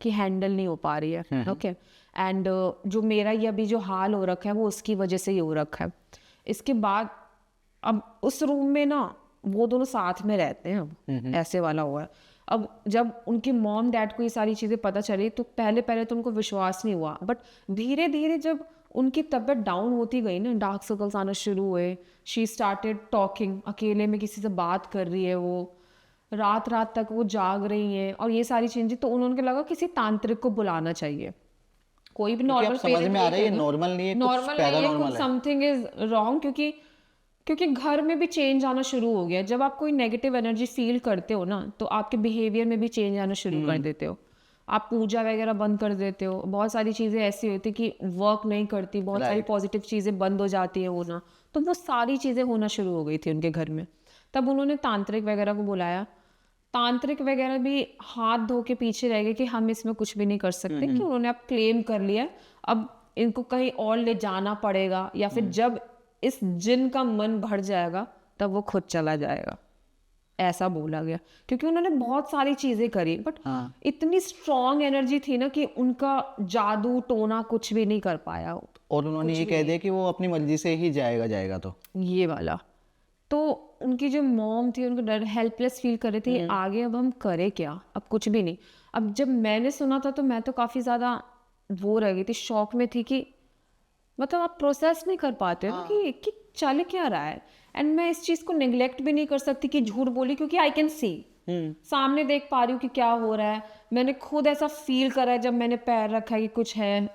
कि हैंडल नहीं हो पा रही है, ओके। एंड जो मेरा ये अभी जो हाल हो रखा है वो उसकी वजह से ही हो रखा है। इसके बाद अब उस रूम में ना वो दोनों साथ में रहते हैं, अब ऐसे वाला हुआ है। अब जब उनकी मॉम डैड को ये सारी चीज़ें पता चली तो पहले पहले तो उनको विश्वास नहीं हुआ, बट धीरे धीरे जब उनकी तबीयत डाउन होती गई ना, डार्क सर्कल्स आना शुरू हुए, शी स्टार्टेड टॉकिंग, अकेले में किसी से बात कर रही है वो, रात रात तक वो जाग रही हैं, और ये सारी चीज़ें, तो उन्होंने लगा किसी तांत्रिक को बुलाना चाहिए। कोई भी नॉर्मल समझ में आ रहा है ये नॉर्मल नहीं है, कुछ नॉर्मल पैरानॉर्मल कुछ है। समथिंग इज रॉन्ग, क्योंकि घर में भी चेंज आना शुरू हो गया। जब आप कोई नेगेटिव एनर्जी फील करते हो ना, तो आपके बिहेवियर में भी चेंज आना शुरू कर देते हो। आप पूजा वगैरह बंद कर देते हो, बहुत सारी चीज़ें ऐसी होती कि वर्क नहीं करती, बहुत सारी पॉजिटिव चीज़ें बंद हो जाती है होना, तो वो सारी चीज़ें होना शुरू हो गई थी उनके घर में। तब उन्होंने तांत्रिक वगैरह को बुलाया। तांत्रिक वगैरह भी हाथ धो के पीछे रह गए कि हम इसमें कुछ भी नहीं कर सकते, कि उन्होंने अब क्लेम कर लिया, अब इनको कहीं और ले जाना पड़ेगा, या फिर जब इस जिन का मन भर जाएगा तब वो खुद चला जाएगा, ऐसा बोला गया। क्योंकि उन्होंने बहुत सारी चीजें करी, बट इतनी स्ट्रॉन्ग एनर्जी थी ना कि उनका जादू टोना कुछ भी नहीं कर पाया। और उन्होंने ये कह दिया कि वो अपनी मर्जी से ही जाएगा तो ये वाला, तो उनकी जो मॉम थी उनको डर, हेल्पलेस फील कर रहे थे, आगे अब हम करें क्या, अब कुछ भी नहीं। अब जब मैंने सुना था तो मैं तो काफ़ी ज़्यादा वो रह गई थी, शॉक में थी कि मतलब आप प्रोसेस नहीं कर पाते हो कि चल क्या रहा है। एंड मैं इस चीज़ को निगलेक्ट भी नहीं कर सकती कि झूठ बोली, क्योंकि आई कैन सी, सामने देख पा रही हूँ कि क्या हो रहा है। मैंने खुद ऐसा फील करा है जब मैंने पैर रखा है कि कुछ है,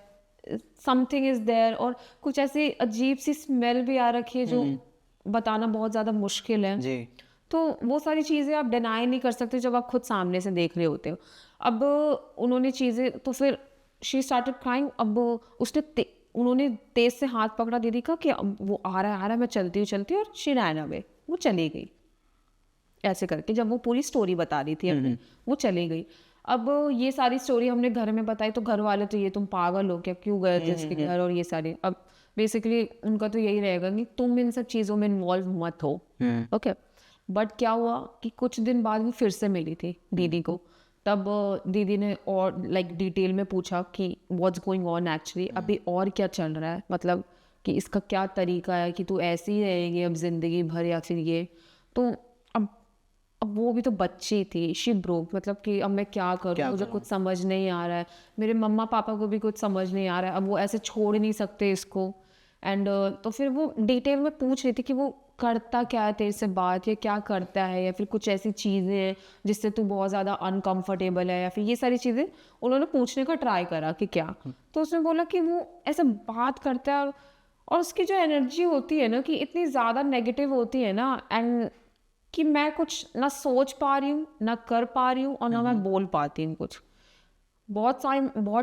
समथिंग इज देयर, और कुछ ऐसी अजीब सी स्मेल भी आ रखी है जो बताना बहुत ज़्यादा मुश्किल है जी। तो वो सारी चीज़ें आप डिनाई नहीं कर सकते जब आप खुद सामने से देख रहे होते हो। अब उन्होंने चीज़ें, तो फिर शी स्टार्टेड क्राइंग। अब उन्होंने तेज से हाथ पकड़ा दीदी का कि अब वो आ रहा है, मैं चलती हूँ, और शी रैन अवे, वो चली गई ऐसे करके। जब वो पूरी स्टोरी बता रही थी अपनी, वो चली गई। अब ये सारी स्टोरी हमने घर में बताई तो घर वाले तो ये तुम पागल हो क्या, क्यों गए थे इसके घर, और ये सारी। अब बेसिकली उनका तो यही रहेगा कि तुम इन सब चीज़ों में इन्वॉल्व मत हो, ओके। बट क्या हुआ कि कुछ दिन बाद वो फिर से मिली थी दीदी को। तब दीदी ने और लाइक डिटेल में पूछा कि व्हाट्स गोइंग ऑन एक्चुअली, अभी और क्या चल रहा है, मतलब कि इसका क्या तरीका है, कि तू ऐसे ही रहेगी अब ज़िंदगी भर, या फिर ये। तो अब वो भी तो बच्ची थी, शी ब्रोक, मतलब कि अब मैं क्या करूँ, मुझे कुछ समझ नहीं आ रहा है, मेरे मम्मा पापा को भी कुछ समझ नहीं आ रहा है, अब वो ऐसे छोड़ नहीं सकते इसको। एंड तो फिर वो डिटेल में पूछ रही थी कि वो करता क्या है तेरे से बात, या क्या करता है, या फिर कुछ ऐसी चीज़ें हैं जिससे तू बहुत ज़्यादा अनकंफर्टेबल है, या फिर ये सारी चीज़ें उन्होंने पूछने का ट्राई करा कि क्या। तो उसने बोला कि वो ऐसे बात करता है, और उसकी जो एनर्जी होती है ना कि इतनी ज़्यादा नेगेटिव होती है ना, एंड कि मैं कुछ ना सोच पा रही हूँ, ना कर पा रही हूँ, और ना मैं बोल पाती हूँ कुछ। बहुत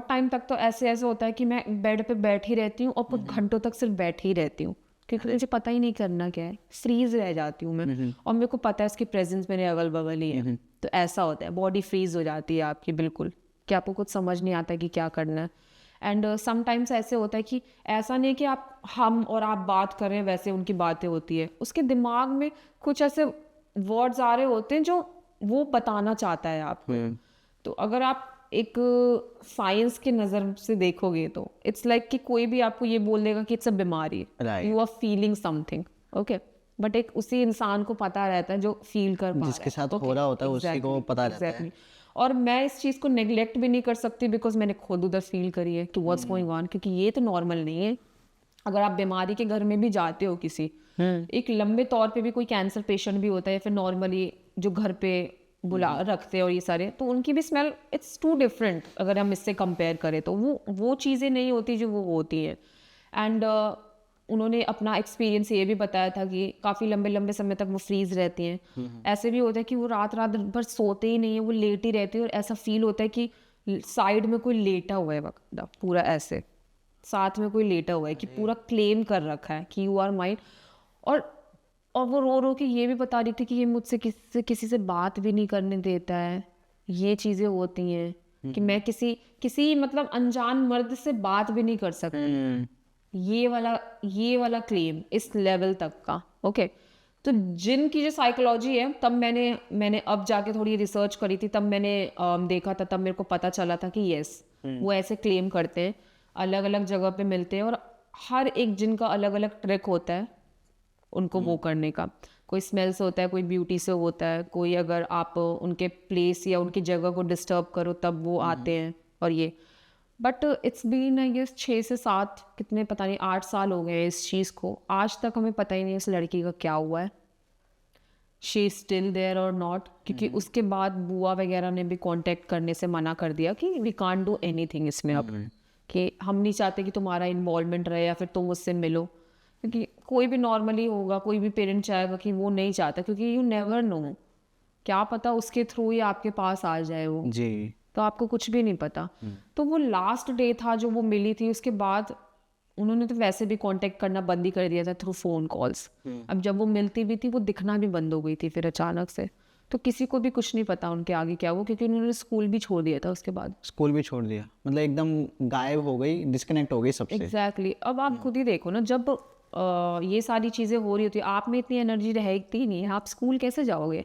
टाइम तक तो ऐसे होता है कि मैं बेड पे बैठी रहती हूँ और कुछ घंटों तक सिर्फ बैठी ही रहती हूँ, क्योंकि मुझे पता ही नहीं करना क्या है, फ्रीज रह जाती हूँ मैं। और मेरे को पता है उसकी प्रेजेंस मेरे अगल बगल ही है, तो ऐसा होता है, बॉडी फ्रीज हो जाती है आपकी बिल्कुल, कि आपको कुछ समझ नहीं आता कि क्या करना है। एंड समटाइम्स ऐसे होता है कि ऐसा नहीं कि हम और आप बात कर रहे हैं वैसे उनकी बातें होती है, उसके दिमाग में कुछ ऐसे वर्ड्स आ रहे होते हैं जो वो बताना चाहता है आपको। तो अगर आप एक साइंस के नज़र से देखोगे तो इट्स लाइक कि कोई भी आपको ये बोल देगा कि इट्स अ बीमारी, Right. You are feeling something, okay, but एक उसी इंसान को पता रहता है जो फील कर पा रहा है, जिसके साथ okay? हो रहा होता है उसी को Exactly, पता रहता है। exactly. और मैं इस चीज़ को नेग्लेक्ट भी नहीं कर सकती बिकॉज मैंने खुद उधर फील करी है कि व्हाट्स गोइंग ऑन, क्योंकि ये तो नॉर्मल नहीं है। अगर आप बीमारी के घर में भी जाते हो किसी, एक लंबे तौर पे भी कोई कैंसर पेशेंट भी होता है या फिर नॉर्मली जो घर पे बुला रखते हैं और ये सारे, तो उनकी भी स्मेल इट्स टू डिफरेंट अगर हम इससे कंपेयर करें तो वो चीज़ें नहीं होती जो वो होती हैं। एंड उन्होंने अपना एक्सपीरियंस ये भी बताया था कि काफ़ी लंबे लंबे समय तक वो फ्रीज रहती हैं। ऐसे भी होता है कि वो रात रात भर सोते ही नहीं है, वो लेट ही रहते हैं और ऐसा फील होता है कि साइड में कोई लेटा हुआ है वक्त पूरा, ऐसे साथ में कोई लेटा हुआ है कि पूरा क्लेम कर रखा है कि यू आर माइंड। और वो रो रो के ये भी बता रही थी कि ये मुझसे किसी से बात भी नहीं करने देता है, ये चीज़ें होती हैं कि मैं किसी मतलब अनजान मर्द से बात भी नहीं कर सकती, ये वाला क्लेम इस लेवल तक का, ओके। तो जिन की जो साइकोलॉजी है, तब मैंने अब जाके थोड़ी रिसर्च करी थी, तब मैंने देखा था, तब मेरे को पता चला था कि यस वो ऐसे क्लेम करते हैं, अलग अलग जगह पे मिलते हैं और हर एक जिन का अलग अलग ट्रिक होता है उनको वो करने का। कोई स्मेल से होता है, कोई ब्यूटी से होता है, कोई अगर आप उनके प्लेस या उनकी जगह को डिस्टर्ब करो तब वो आते हैं और ये। But it's been I guess 6 से 7 कितने पता नहीं 8 साल हो गए इस चीज़ को, आज तक हमें पता ही नहीं इस लड़की का क्या हुआ है, शी स्टिल देयर और नॉट, क्योंकि उसके बाद बुआ वगैरह ने भी कांटेक्ट करने से मना कर दिया कि वी कांट डू एनीथिंग इसमें अब, कि हम नहीं चाहते कि तुम्हारा इन्वॉल्वमेंट रहे या फिर तुम उससे मिलो, क्योंकि कोई भी नॉर्मली होगा, कोई भी पेरेंट चाहेगा कि वो नहीं चाहता, क्योंकि यू नेवर नो, क्या पता उसके थ्रू ही आपके पास आ जाए वो, जी। तो आपको कुछ भी नहीं पता। तो वो लास्ट डे था जो वो मिली थी, उसके बाद उन्होंने तो वैसे भी कांटेक्ट करना बंद ही कर दिया था थ्रू फ़ोन कॉल्स। अब जब वो मिलती भी थी वो दिखना भी बंद हो गई थी फिर अचानक से, तो किसी को भी कुछ नहीं पता उनके आगे क्या वो, क्योंकि उन्होंने स्कूल भी छोड़ दिया था उसके बाद। स्कूल भी छोड़ दिया, मतलब एकदम गायब हो गई, डिस्कनेक्ट हो गई सबसे। एग्जैक्टली अब आप खुद ही देखो ना, जब ये सारी चीज़ें हो रही होती है, आप में इतनी एनर्जी रहती नहीं है, आप स्कूल कैसे जाओगे?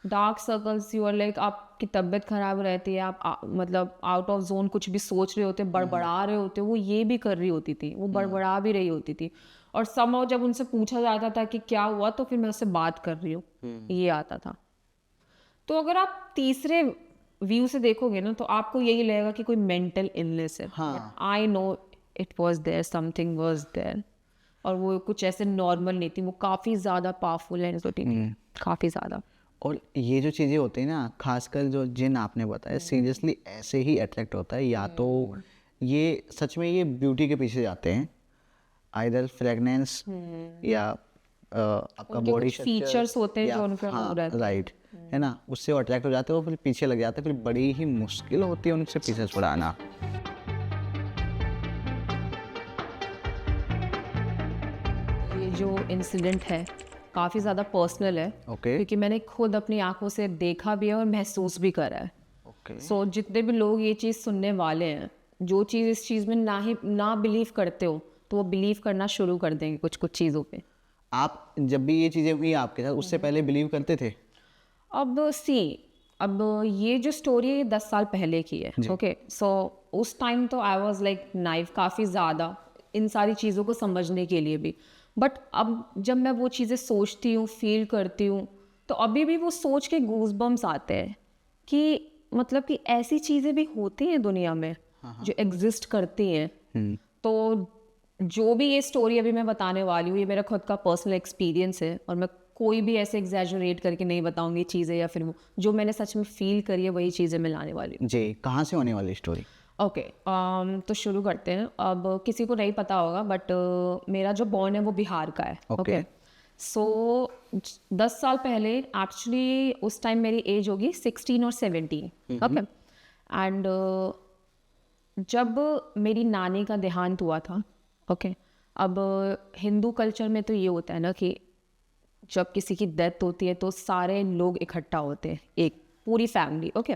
Dark circles, you are like, आपकी तबीयत खराब रहती है, आप मतलब आउट ऑफ जोन कुछ भी सोच रहे होते, बड़बड़ा रहे होते, वो ये भी कर रही होती थी, वो बड़बड़ा भी रही होती थी, और समहाउ जब उनसे पूछा जाता था कि क्या हुआ, तो फिर मैं उससे बात कर रही हूँ, ये आता था। तो अगर आप तीसरे व्यू से देखोगे ना, तो आपको यही लगेगा कि कोई मेंटल इलनेस है। हाँ। I know it was there, something was there, और वो कुछ ऐसे नॉर्मल नहीं थी, वो काफ़ी ज़्यादा पावरफुल है होती थी, काफ़ी ज़्यादा। और ये जो चीज़ें होती हैं ना, खासकर जो जिन आपने बताया, सीरियसली ऐसे ही अट्रैक्ट होता है, या तो ये सच में ये ब्यूटी के पीछे जाते हैं, आइदर फ्रेगनेंस या आपका उनके बॉडी कुछ फीचर्स होते हैं जो उनका हो रहता है। राइट है ना, उससे वो अट्रैक्ट हो जाते हैं, वो फिर पीछे लग जाते हैं, फिर बड़ी ही मुश्किल होती है उनसे पीछे छुड़ाना। ये जो इंसिडेंट है काफ़ी ज़्यादा पर्सनल है, ओके क्योंकि मैंने खुद अपनी आंखों से देखा भी है और महसूस भी करा है। ओके सो जितने भी लोग ये चीज़ सुनने वाले हैं, जो चीज़ इस चीज़ में ना बिलीव करते हो, तो वो बिलीव करना शुरू कर देंगे कुछ कुछ चीज़ों पे। आप जब भी ये चीज़ें हुई आपके साथ, उससे पहले बिलीव करते थे? अब ये जो स्टोरी है 10 साल पहले की है, ओके। सो उस टाइम तो आई वाज लाइक नाइव काफ़ी ज़्यादा इन सारी चीज़ों को समझने के लिए भी, बट अब जब मैं वो चीज़ें सोचती हूँ, फील करती हूँ, तो अभी भी वो सोच के गूज़बम्स आते हैं कि मतलब कि ऐसी चीज़ें भी होती हैं दुनिया में जो एग्जिस्ट करती हैं। तो जो भी ये स्टोरी अभी मैं बताने वाली हूँ, ये मेरा खुद का पर्सनल एक्सपीरियंस है, और मैं कोई भी ऐसे एग्जैजरेट करके नहीं बताऊंगी चीज़ें, या फिर वो जो मैंने सच में फील करी है वही चीज़ें मैं लाने वाली हूँ। जी, कहाँ से होने वाली स्टोरी? ओके, तो शुरू करते हैं। अब किसी को नहीं पता होगा, बट मेरा जो बॉर्न है वो बिहार का है, ओके। सो 10 साल पहले, एक्चुअली उस टाइम मेरी एज होगी 16 और 17, ओके। एंड जब मेरी नानी का देहांत हुआ था, ओके। अब हिंदू कल्चर में तो ये होता है ना कि जब किसी की डेथ होती है तो सारे लोग इकट्ठा होते हैं, एक पूरी फैमिली, ओके।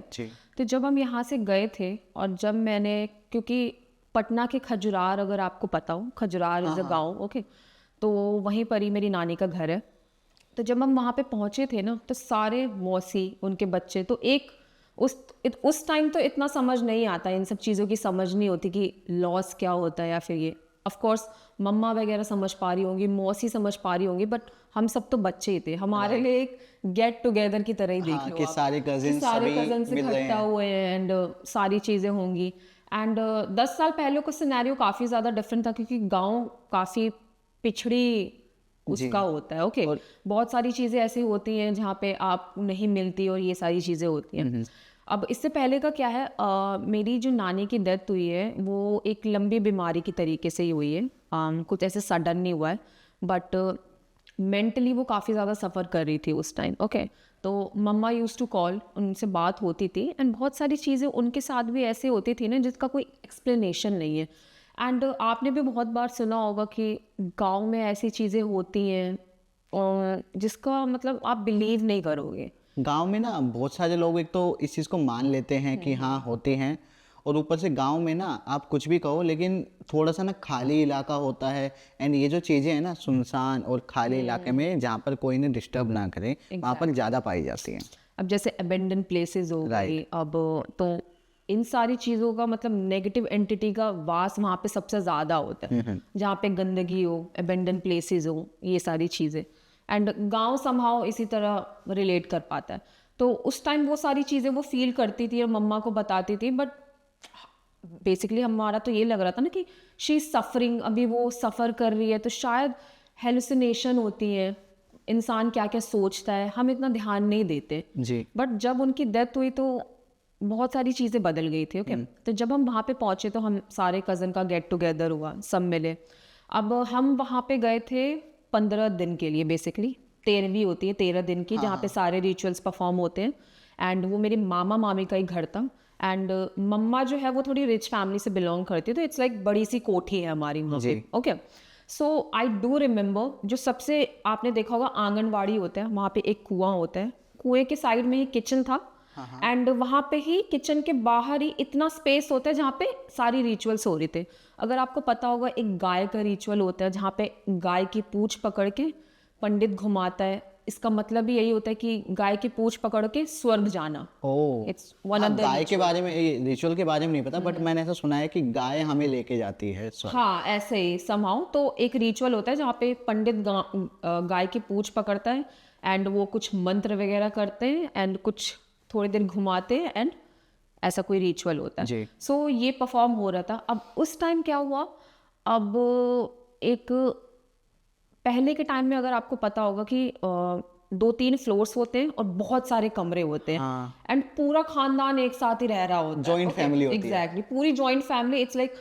तो जब हम यहाँ से गए थे, और जब मैंने, क्योंकि पटना के खजुरार, अगर आपको पता हो, खजुरार इज़ अ गाँव, ओके, तो वहीं पर ही मेरी नानी का घर है। तो जब हम वहाँ पे पहुँचे थे ना, तो सारे मौसी, उनके बच्चे, तो एक उस टाइम तो इतना समझ नहीं आता, इन सब चीज़ों की समझ नहीं होती कि लॉस क्या होता है या फिर ये। ऑफ कोर्स मम्मा वगैरह समझ पा रही होंगी, मौसी समझ पा रही होंगी, बट हम सब तो बच्चे ही थे। हमारे लिए एक गेट टुगेदर की तरह ही देख हाँ लो कि आप, सारे कि कजिन सारे सभी कजन्स मिल रहे इकट्ठा हैं। हुए हैं एंड सारी चीज़ें होंगी। एंड 10 साल पहले का सिनेरियो काफ़ी ज़्यादा डिफरेंट था, क्योंकि गांव काफ़ी पिछड़ी उसका होता है। ओके, बहुत सारी चीज़ें ऐसी होती हैं जहाँ पे आप नहीं मिलती और ये सारी चीज़ें होती हैं। अब इससे पहले का क्या है, मेरी जो नानी की डेथ हुई है वो एक लंबी बीमारी की तरीके से ही हुई है। कुछ ऐसे सडन नहीं हुआ है, बट मेंटली वो काफ़ी ज़्यादा सफ़र कर रही थी उस टाइम। ओके, तो मम्मा यूज़ टू कॉल, उनसे बात होती थी एंड बहुत सारी चीज़ें उनके साथ भी ऐसे होती थी ना जिसका कोई एक्सप्लेनेशन नहीं है। एंड आपने भी बहुत बार सुना होगा कि गांव में ऐसी चीज़ें होती हैं और जिसका मतलब आप बिलीव नहीं करोगे। गांव में ना बहुत सारे लोग एक तो इस चीज़ को मान लेते हैं कि हाँ होते हैं, और ऊपर से गांव में ना आप कुछ भी कहो लेकिन थोड़ा सा ना खाली इलाका होता है। एंड ये जो चीज़ें हैं ना सुनसान और खाली इलाके में जहाँ पर कोई ने डिस्टर्ब ना करे, वहाँ पर ज़्यादा पाई जाती हैं। अब जैसे अबेंडन प्लेसेस हो गई, अब तो इन सारी चीज़ों का मतलब नेगेटिव एंटिटी का वास वहाँ पे सबसे ज़्यादा होता है, जहाँ पे गंदगी हो, अबेंडन प्लेसेस हो, ये सारी चीज़ें। एंड गांव समहाउ इसी तरह रिलेट कर पाता है। तो उस टाइम वो सारी चीज़ें वो फील करती थी और मम्मा को बताती थी, बट बेसिकली हमारा तो ये लग रहा था ना कि शी इज सफरिंग, अभी वो सफ़र कर रही है तो शायद हेलुसिनेशन होती है, इंसान क्या क्या सोचता है हम इतना ध्यान नहीं देते। जी। बट जब उनकी डेथ हुई तो बहुत सारी चीज़ें बदल गई थी। ओके, तो जब हम वहाँ पे पहुँचे तो हम सारे कज़न का गेट टुगेदर हुआ, सब मिले। अब हम वहाँ पे गए थे 15 दिन के लिए, बेसिकली 13वीं होती है 13 दिन की, जहाँ पे सारे रिचुअल्स परफॉर्म होते हैं। एंड वो मेरे मामा मामी का ही घर था। एंड मम्मा जो है वो थोड़ी रिच फैमिली से बिलोंग करती है, तो इट्स लाइक बड़ी सी कोठी है हमारी वहाँ पे। Okay, so I do remember, जो सबसे आपने देखा होगा आंगनवाड़ी होता है, वहाँ पे एक कुआं होता है, कुएं के साइड में ही किचन था। एंड वहाँ पे ही किचन के बाहर ही इतना स्पेस होता है जहाँ पे सारी रिचुअल्स हो रहे थे। अगर आपको पता होगा एक गाय का रिचुअल होता है जहाँ पे गाय की पूंछ पकड़ के पंडित घुमाता है, इसका मतलब ही यही होता है कि गाय की पूंछ पकड़ के स्वर्ग जाना। ओह, इट्स वन हाँ, ऑफ द गाय के बारे में, रिचुअल के बारे में नहीं पता, बट मैंने ऐसा सुना है कि गाय हमें लेके जाती है स्वर्ग। हाँ, ऐसे ही समहाउ। तो एक रिचुअल होता है जहाँ पे पंडित गाय की पूंछ पकड़ता है एंड वो कुछ मंत्र वगैरह करते हैं एंड कुछ थोड़ी देर घुमाते हैं एंड ऐसा कोई रिचुअल होता है। जी। सो ये परफॉर्म हो रहा था। अब उस टाइम क्या हुआ, अब एक पहले के टाइम में अगर आपको पता होगा कि 2-3 फ्लोर्स होते हैं और बहुत सारे कमरे होते हैं। हाँ। एंड पूरा खानदान एक साथ ही रह रहा होता है। जॉइंट फैमिली होती है। एग्जैक्टली, पूरी जॉइंट फैमिली। इट्स लाइक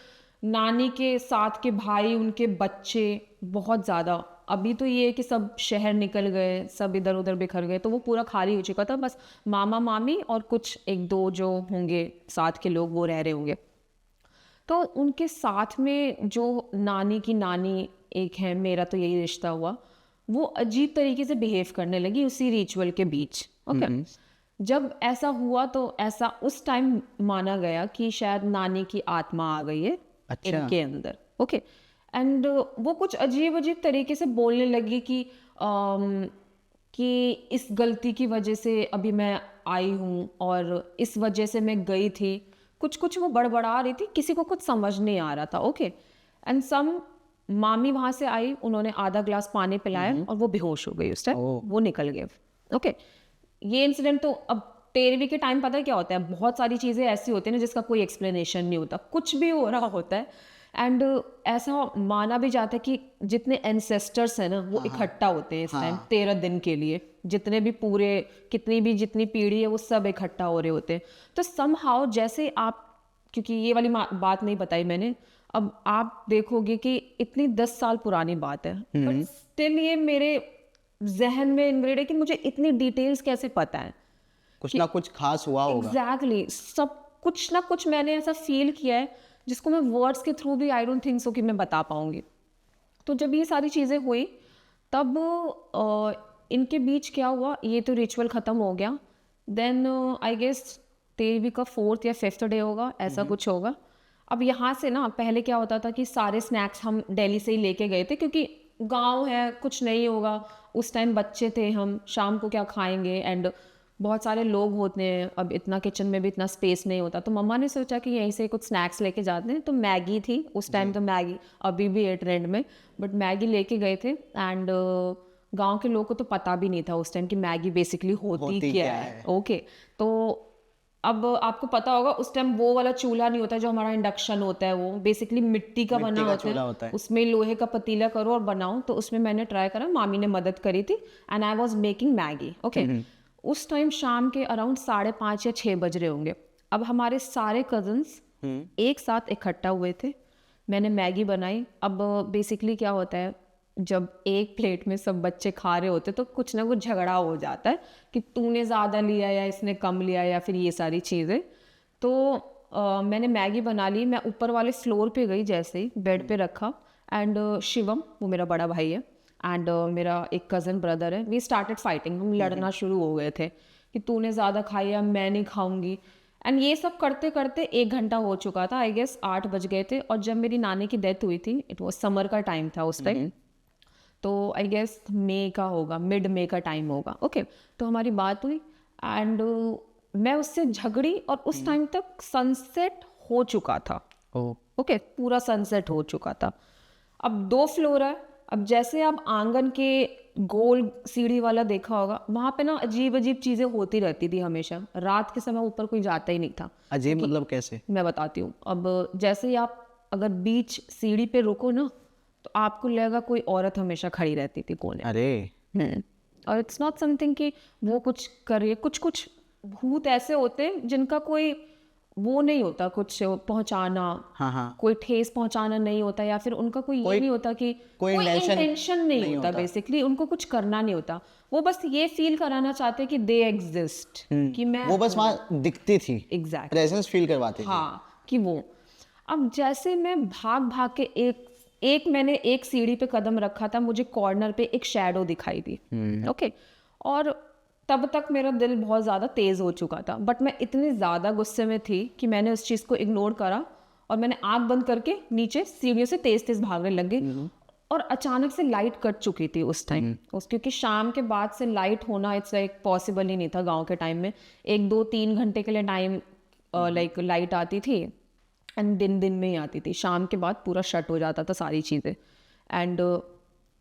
नानी के साथ के भाई, उनके बच्चे, बहुत ज़्यादा। अभी तो ये है कि सब शहर निकल गए, सब इधर उधर बिखर गए, तो वो पूरा खाली हो चुका था। बस मामा मामी और कुछ एक दो जो होंगे साथ के लोग वो रह रहे होंगे। तो उनके साथ में जो नानी की नानी एक है, मेरा तो यही रिश्ता हुआ, वो अजीब तरीके से बिहेव करने लगी उसी रिचुअल के बीच। ओके, जब ऐसा हुआ तो ऐसा उस टाइम माना गया कि शायद नानी की आत्मा आ गई है अच्छा। इनके अंदर। ओके, एंड वो कुछ अजीब अजीब तरीके से बोलने लगी कि इस गलती की वजह से अभी मैं आई हूँ और इस वजह से मैं गई थी। कुछ कुछ वो बड़बड़ा रही थी, किसी को कुछ समझ नहीं आ रहा था। ओके, एंड सम मामी वहाँ से आई, उन्होंने आधा ग्लास पानी पिलाया और वो बेहोश हो गई उस टाइम, वो निकल गए। ओके, ये इंसिडेंट तो अब 13वीं के टाइम पता है क्या होता है, बहुत सारी चीज़ें ऐसी होती हैं ना जिसका कोई एक्सप्लेनेशन नहीं होता, कुछ भी हो रहा होता है। एंड ऐसा माना भी जाता है कि जितने एंसेस्टर्स हैं ना वो इकट्ठा होते हैं इस टाइम 13 दिन के लिए, जितने भी पूरे जितनी पीढ़ी है वो सब इकट्ठा हो रहे होते हैं। तो समहाउ जैसे आप, क्योंकि ये वाली बात नहीं बताई मैंने, अब आप देखोगे कि इतनी 10 साल पुरानी बात है, बट स्टिल ये मेरे जहन में इनग्रेड है कि मुझे इतनी डिटेल्स कैसे पता है। कुछ ना कुछ खास हुआ होगा। एग्जैक्टली, सब कुछ ना कुछ मैंने ऐसा फील किया है जिसको मैं वर्ड्स के थ्रू भी आई डोंट थिंक सो कि मैं बता पाऊंगी। तो जब ये सारी चीज़ें हुई तब इनके बीच क्या हुआ, ये तो रिचुअल ख़त्म हो गया। देन आई गेस 13वीं का 4th या 5th डे होगा, ऐसा कुछ होगा। अब यहाँ से ना पहले क्या होता था कि सारे स्नैक्स हम दिल्ली से ही लेके गए थे, क्योंकि गांव है, कुछ नहीं होगा। उस टाइम बच्चे थे हम, शाम को क्या खाएंगे। एंड बहुत सारे लोग होते हैं, अब इतना किचन में भी इतना स्पेस नहीं होता, तो मम्मा ने सोचा कि यहीं से कुछ स्नैक्स लेके जाते हैं। तो मैगी थी उस टाइम, तो मैगी अभी भी है ट्रेंड में, बट मैगी लेके गए थे। एंड गांव के लोगों को तो पता भी नहीं था उस टाइम कि मैगी बेसिकली होती क्या है। ओके, तो अब आपको पता होगा उस टाइम वो वाला चूल्हा नहीं होता जो हमारा इंडक्शन होता है, वो बेसिकली मिट्टी का बना होता है। उसमें लोहे का पतीला करो और बनाओ। तो उसमें मैंने ट्राई करा, मामी ने मदद करी थी, and I was making Maggi. Okay, उस टाइम शाम के अराउंड 5:30 या 6 बज रहे होंगे। अब हमारे सारे कजन्स एक साथ इकट्ठा हुए थे, मैंने मैगी बनाई। अब बेसिकली क्या होता है, जब एक प्लेट में सब बच्चे खा रहे होते तो कुछ ना कुछ झगड़ा हो जाता है कि तूने ज़्यादा लिया या इसने कम लिया या फिर ये सारी चीज़ें। तो मैंने मैगी बना ली। मैं ऊपर वाले फ्लोर पे गई, जैसे ही बेड पे रखा, एंड शिवम, वो मेरा बड़ा भाई है, एंड मेरा एक कज़न ब्रदर है, वी स्टार्टेड फाइटिंग। हम लड़ना शुरू हो गए थे कि तूने ज़्यादा खाई या मैं नहीं खाऊंगी। एंड ये सब करते करते 1 घंटा हो चुका था, आई गेस 8 बज गए थे। और जब मेरी नानी की डेथ हुई थी, इट वॉज समर का टाइम था उस टाइम, तो आई गेस मई का होगा, मिड मई का टाइम होगा। ओके, तो हमारी बात हुई एंड मैं उससे झगड़ी, और उस टाइम तक सनसेट हो चुका था। ओके, पूरा सनसेट हो चुका था। अब 2 फ्लोर है। अब जैसे आप आंगन के गोल सीढ़ी वाला देखा होगा, वहां पे ना अजीब अजीब चीजें होती रहती थी हमेशा। रात के समय ऊपर कोई जाता ही नहीं था। अजीब मतलब कैसे? मैं बताती हूँ। अब जैसे ही आप अगर बीच सीढ़ी पे रुको ना, तो आपको लगेगा कोई औरत हमेशा खड़ी रहती थी कोने। अरे और इट्स नॉट समथिंग कि वो कुछ कर रही है। कुछ कुछ भूत ऐसे होते हैं जिनका कोई वो नहीं होता, कुछ पहुंचाना, हाँ, कोई ठेस पहुंचाना नहीं होता, या फिर उनका कोई ये नहीं होता कि कोई इंटेंशन नहीं होता। बेसिकली उनको कुछ करना नहीं होता, वो बस ये फील कराना चाहते हैं कि दे एग्जिस्ट, कि मैं वो बस वहाँ दिखती थी, एग्जैक्ट प्रेजेंस फील करवाती थी। हाँ, कि वो। अब जैसे मैं भाग भाग के मैंने एक सीढ़ी पे कदम रखा था, मुझे कॉर्नर पे एक शैडो दिखाई दी। ओके, और तब तक मेरा दिल बहुत ज़्यादा तेज़ हो चुका था, बट मैं इतनी ज़्यादा गुस्से में थी कि मैंने उस चीज़ को इग्नोर करा, और मैंने आँख बंद करके नीचे सीढ़ियों से तेज़ तेज़ भागने लग गई। और अचानक से लाइट कट चुकी थी उस टाइम, क्योंकि शाम के बाद से लाइट होना इट्स लाइक पॉसिबल ही नहीं था गाँव के टाइम में। 1-2-3 घंटे के लिए टाइम लाइक लाइट आती थी, एंड दिन में ही आती थी। शाम के बाद पूरा शट हो जाता था सारी चीज़ें। एंड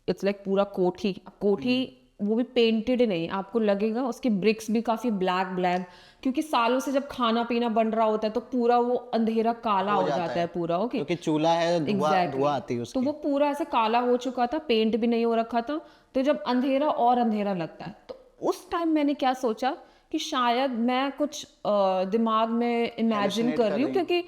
इट्स लाइक पूरा कोठी वो भी पेंटेड नहीं, आपको लगेगा उसके ब्रिक्स भी काफ़ी ब्लैक, क्योंकि सालों से जब खाना पीना बन रहा होता है तो पूरा वो अंधेरा काला हो जाता है पूरा। ओके, क्योंकि चूल्हा है, धुआं आती है उसकी। तो वो पूरा ऐसे काला हो चुका था, पेंट भी नहीं हो रखा था। तो जब अंधेरा और अंधेरा लगता है, तो उस टाइम मैंने क्या सोचा कि शायद मैं कुछ दिमाग में इमेजिन कर रही हूँ, क्योंकि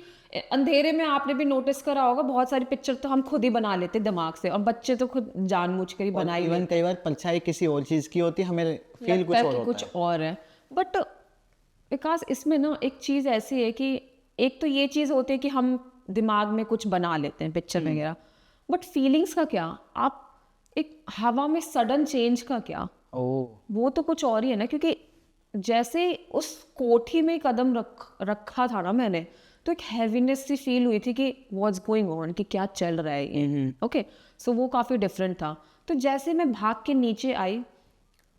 अंधेरे में आपने भी नोटिस करा होगा बहुत सारी पिक्चर तो हम खुद ही बना लेते दिमाग से, और बच्चे तो खुद जानबूझकर ही बनाई। इवन कई बार परछाई किसी और चीज की होती है, हमें फील कुछ और होता है। कुछ और है, बट विकास इसमें ना एक चीज़ ऐसी है कि एक तो ये चीज़ होती है कि हम दिमाग में कुछ बना लेते हैं पिक्चर वगैरह, बट फीलिंग्स का क्या? आप एक हवा में सडन चेंज का क्या? वो तो कुछ और ही है ना। क्योंकि जैसे उस कोठी में कदम रखा था ना मैंने, तो एक हैवीनेस सी फील हुई थी कि व्हाट्स गोइंग ऑन, कि क्या चल रहा है ये। ओके, सो वो काफ़ी डिफरेंट था। तो जैसे मैं भाग के नीचे आई,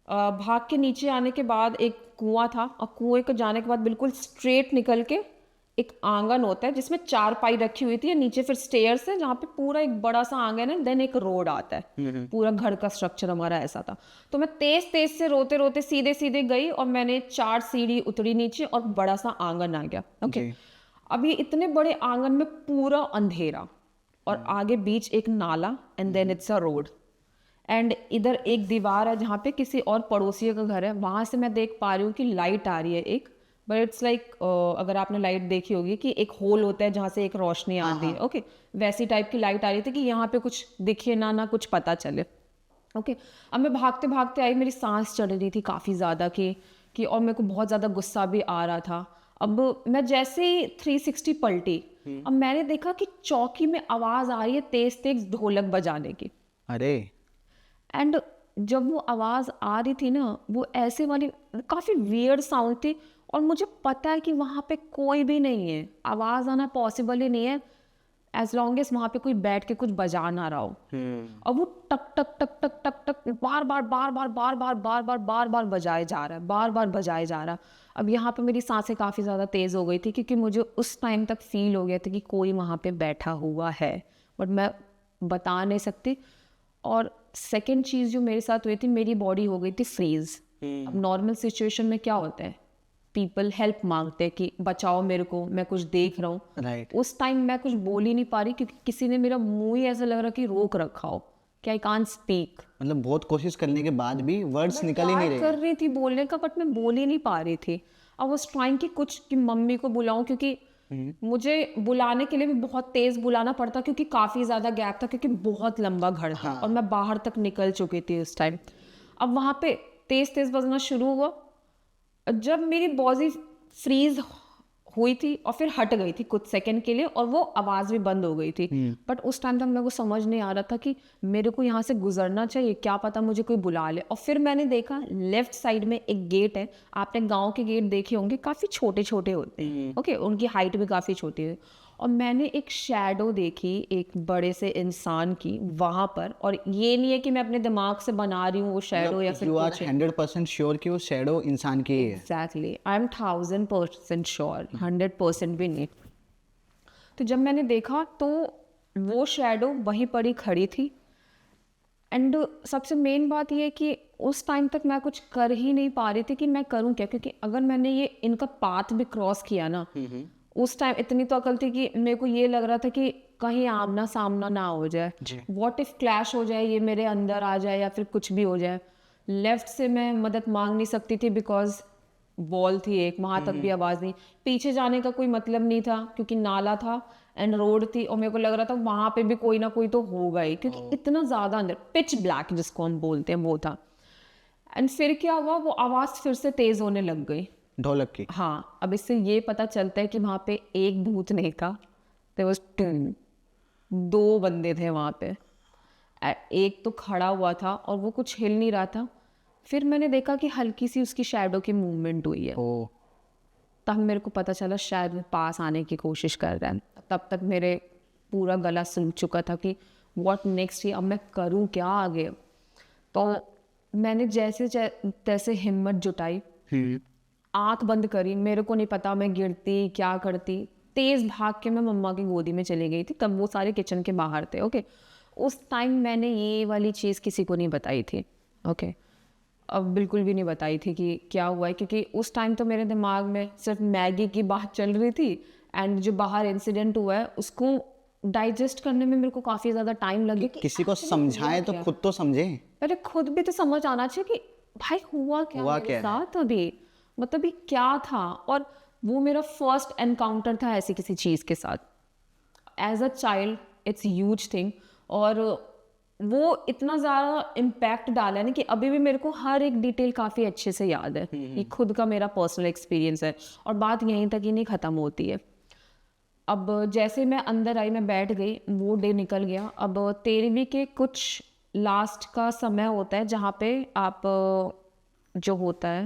भाग के नीचे आने के बाद एक कुआं था, और कुएं को जाने के बाद बिल्कुल स्ट्रेट निकल के एक आंगन होता है जिसमें 4 पाई रखी हुई थी, नीचे फिर स्टेयर्स है जहाँ पे पूरा एक बड़ा सा आंगन है, देन एक रोड आता है। पूरा घर का स्ट्रक्चर हमारा ऐसा था। तो मैं तेज तेज से रोते रोते सीधे सीधे गई, और मैंने 4 सीढ़ी उतरी नीचे, और बड़ा सा आंगन आ गया। ओके, अब ये इतने बड़े आंगन में पूरा अंधेरा, और आगे बीच एक नाला, and then it's a road, and इधर एक दीवार है जहाँ पे किसी और पड़ोसी का घर है। वहाँ से मैं देख पा रही हूँ कि लाइट आ रही है एक, बट इट्स लाइक अगर आपने लाइट देखी होगी कि एक होल होता है जहाँ से एक रोशनी आती है। ओके, वैसी टाइप की लाइट आ रही थी कि यहाँ पे कुछ दिखे ना कुछ पता चले। ओके, अब मैं भागते भागते आई, मेरी सांस चढ़ रही थी काफ़ी ज़्यादा कि और मेरे को बहुत ज़्यादा गुस्सा भी आ रहा था। अब मैं जैसे ही 360 पलटी, अब मैंने देखा कि चौकी में आवाज़ आ रही है तेज तेज ढोलक बजाने की। अरे, एंड जब वो आवाज़ आ रही थी ना, वो ऐसे वाली काफ़ी वियर्ड साउंड थी, और मुझे पता है कि वहाँ पे कोई भी नहीं है, आवाज़ आना पॉसिबल ही नहीं है। एज लॉन्ग एज वहाँ पे कोई बैठ के कुछ बजा ना रहा हो, और वो टक टक टक टक टक टक बार बार बार बार बार बार बार बार बार बार बजाए जा रहा है, बार बार बजाए जा रहा है। अब यहाँ पे मेरी सांसें काफ़ी ज़्यादा तेज़ हो गई थी, क्योंकि मुझे उस टाइम तक फील हो गया था कि कोई वहाँ पे बैठा हुआ है, बट मैं बता नहीं सकती। और सेकेंड चीज़ जो मेरे साथ हुई थी, मेरी बॉडी हो गई थी फ्रीज। अब नॉर्मल सिचुएशन में क्या होता है, पीपल हेल्प मांगते हैं कि बचाओ मेरे को, मैं कुछ देख रहा हूँ। राइट। उस टाइम मैं कुछ बोल ही नहीं पा रही, क्योंकि किसी ने मेरा मुंह ही ऐसा लग रहा कि रोक रखा हो, कि आई कांट स्पीक। मतलब बहुत कोशिश करने के बाद भी वर्ड्स निकल ही नहीं रहे। कर रही थी बोलने का, बट मैं बोल ही नहीं पा रही थी। आई वाज ट्राइंग कि कुछ कि मम्मी को बुलाऊं, क्योंकि मुझे बुलाने के लिए भी बहुत तेज बुलाना पड़ता, क्योंकि काफ़ी ज़्यादा गैप था, क्योंकि बहुत लंबा घर था। और मैं बाहर तक निकल चुकी थी उस टाइम। अब वहाँ पे तेज तेज बजना शुरू हुआ, जब मेरी बॉडी फ्रीज हुई थी और फिर हट गई थी कुछ सेकंड के लिए, और वो आवाज़ भी बंद हो गई थी। बट उस टाइम तक मेरे को समझ नहीं आ रहा था कि मेरे को यहाँ से गुजरना चाहिए, क्या पता मुझे कोई बुला ले। और फिर मैंने देखा लेफ्ट साइड में एक गेट है, आपने गांव के गेट देखे होंगे, काफ़ी छोटे छोटे होते हैं, ओके, उनकी हाइट भी काफ़ी छोटी है। और मैंने एक शैडो देखी एक बड़े से इंसान की वहाँ पर, और ये नहीं है कि मैं अपने दिमाग से बना रही हूँ वो शैडो या फिर यू आर 100% श्योर कि वो शैडो इंसान की ही है। एग्जैक्टली, आई एम 1000% श्योर, 100% भी नहीं। तो जब मैंने देखा तो वो शैडो वहीं पर ही खड़ी थी। एंड सबसे मेन बात ये है कि उस टाइम तक मैं कुछ कर ही नहीं पा रही थी कि मैं करूं क्या, क्योंकि अगर मैंने ये इनका पाथ भी क्रॉस किया ना, उस टाइम इतनी तो अकल थी कि मेरे को ये लग रहा था कि कहीं आमना सामना ना हो जाए, व्हाट इफ क्लैश हो जाए, ये मेरे अंदर आ जाए या फिर कुछ भी हो जाए। लेफ्ट से मैं मदद मांग नहीं सकती थी, बिकॉज वॉल थी एक, वहां तक भी आवाज नहीं। पीछे जाने का कोई मतलब नहीं था, क्योंकि नाला था एंड रोड थी, और मेरे को लग रहा था वहां पे भी कोई ना कोई तो होगा ही, क्योंकि इतना ज्यादा अंदर पिच ब्लैक जिसको हम बोलते हैं वो था। एंड फिर क्या हुआ, वो आवाज फिर से तेज होने लग गई, ढोलक की। हाँ। अब इससे ये पता चलता है कि वहाँ पे एक भूत नहीं था, देयर वाज 2, 2 बंदे थे वहाँ पे। एक तो खड़ा हुआ था और वो कुछ हिल नहीं रहा था। फिर मैंने देखा कि हल्की सी उसकी शैडो की मूवमेंट हुई है, ओ, तब मेरे को पता चला शायद वो पास आने की कोशिश कर रहा है। तब तक मेरे पूरा गला सूख चुका था कि व्हाट नेक्स्ट, ही अब मैं करूँ क्या आगे। तो मैंने जैसे तैसे हिम्मत जुटाई, आंख बंद करी, मेरे को नहीं पता मैं गिरती क्या करती, तेज भाग के मैं मम्मा की गोदी में चली गई थी। तब वो सारे किचन के बाहर थे, ओके। उस टाइम मैंने ये वाली चीज़ किसी को नहीं बताई थी, ओके। अब बिल्कुल भी नहीं बताई थी कि क्या हुआ है, क्योंकि उस टाइम तो मेरे दिमाग में सिर्फ मैगी की बात चल रही थी, एंड जो बाहर इंसिडेंट हुआ है उसको डाइजेस्ट करने में मेरे को काफ़ी ज़्यादा टाइम लगे। कि किसी को समझाए तो खुद तो समझे। अरे खुद भी तो समझ आना चाहिए कि भाई हुआ क्या मेरे साथ अभी, मतलब ये क्या था। और वो मेरा फर्स्ट एनकाउंटर था ऐसी किसी चीज़ के साथ। As a child it's huge thing, और वो इतना ज़्यादा इम्पैक्ट डाला है ना कि अभी भी मेरे को हर एक डिटेल काफ़ी अच्छे से याद है। ये खुद का मेरा पर्सनल एक्सपीरियंस है, और बात यहीं तक ही नहीं ख़त्म होती है। अब जैसे मैं अंदर आई, मैं बैठ गई, वो डे निकल गया। अब 13वीं के कुछ लास्ट का समय होता है जहाँ पे आप जो होता है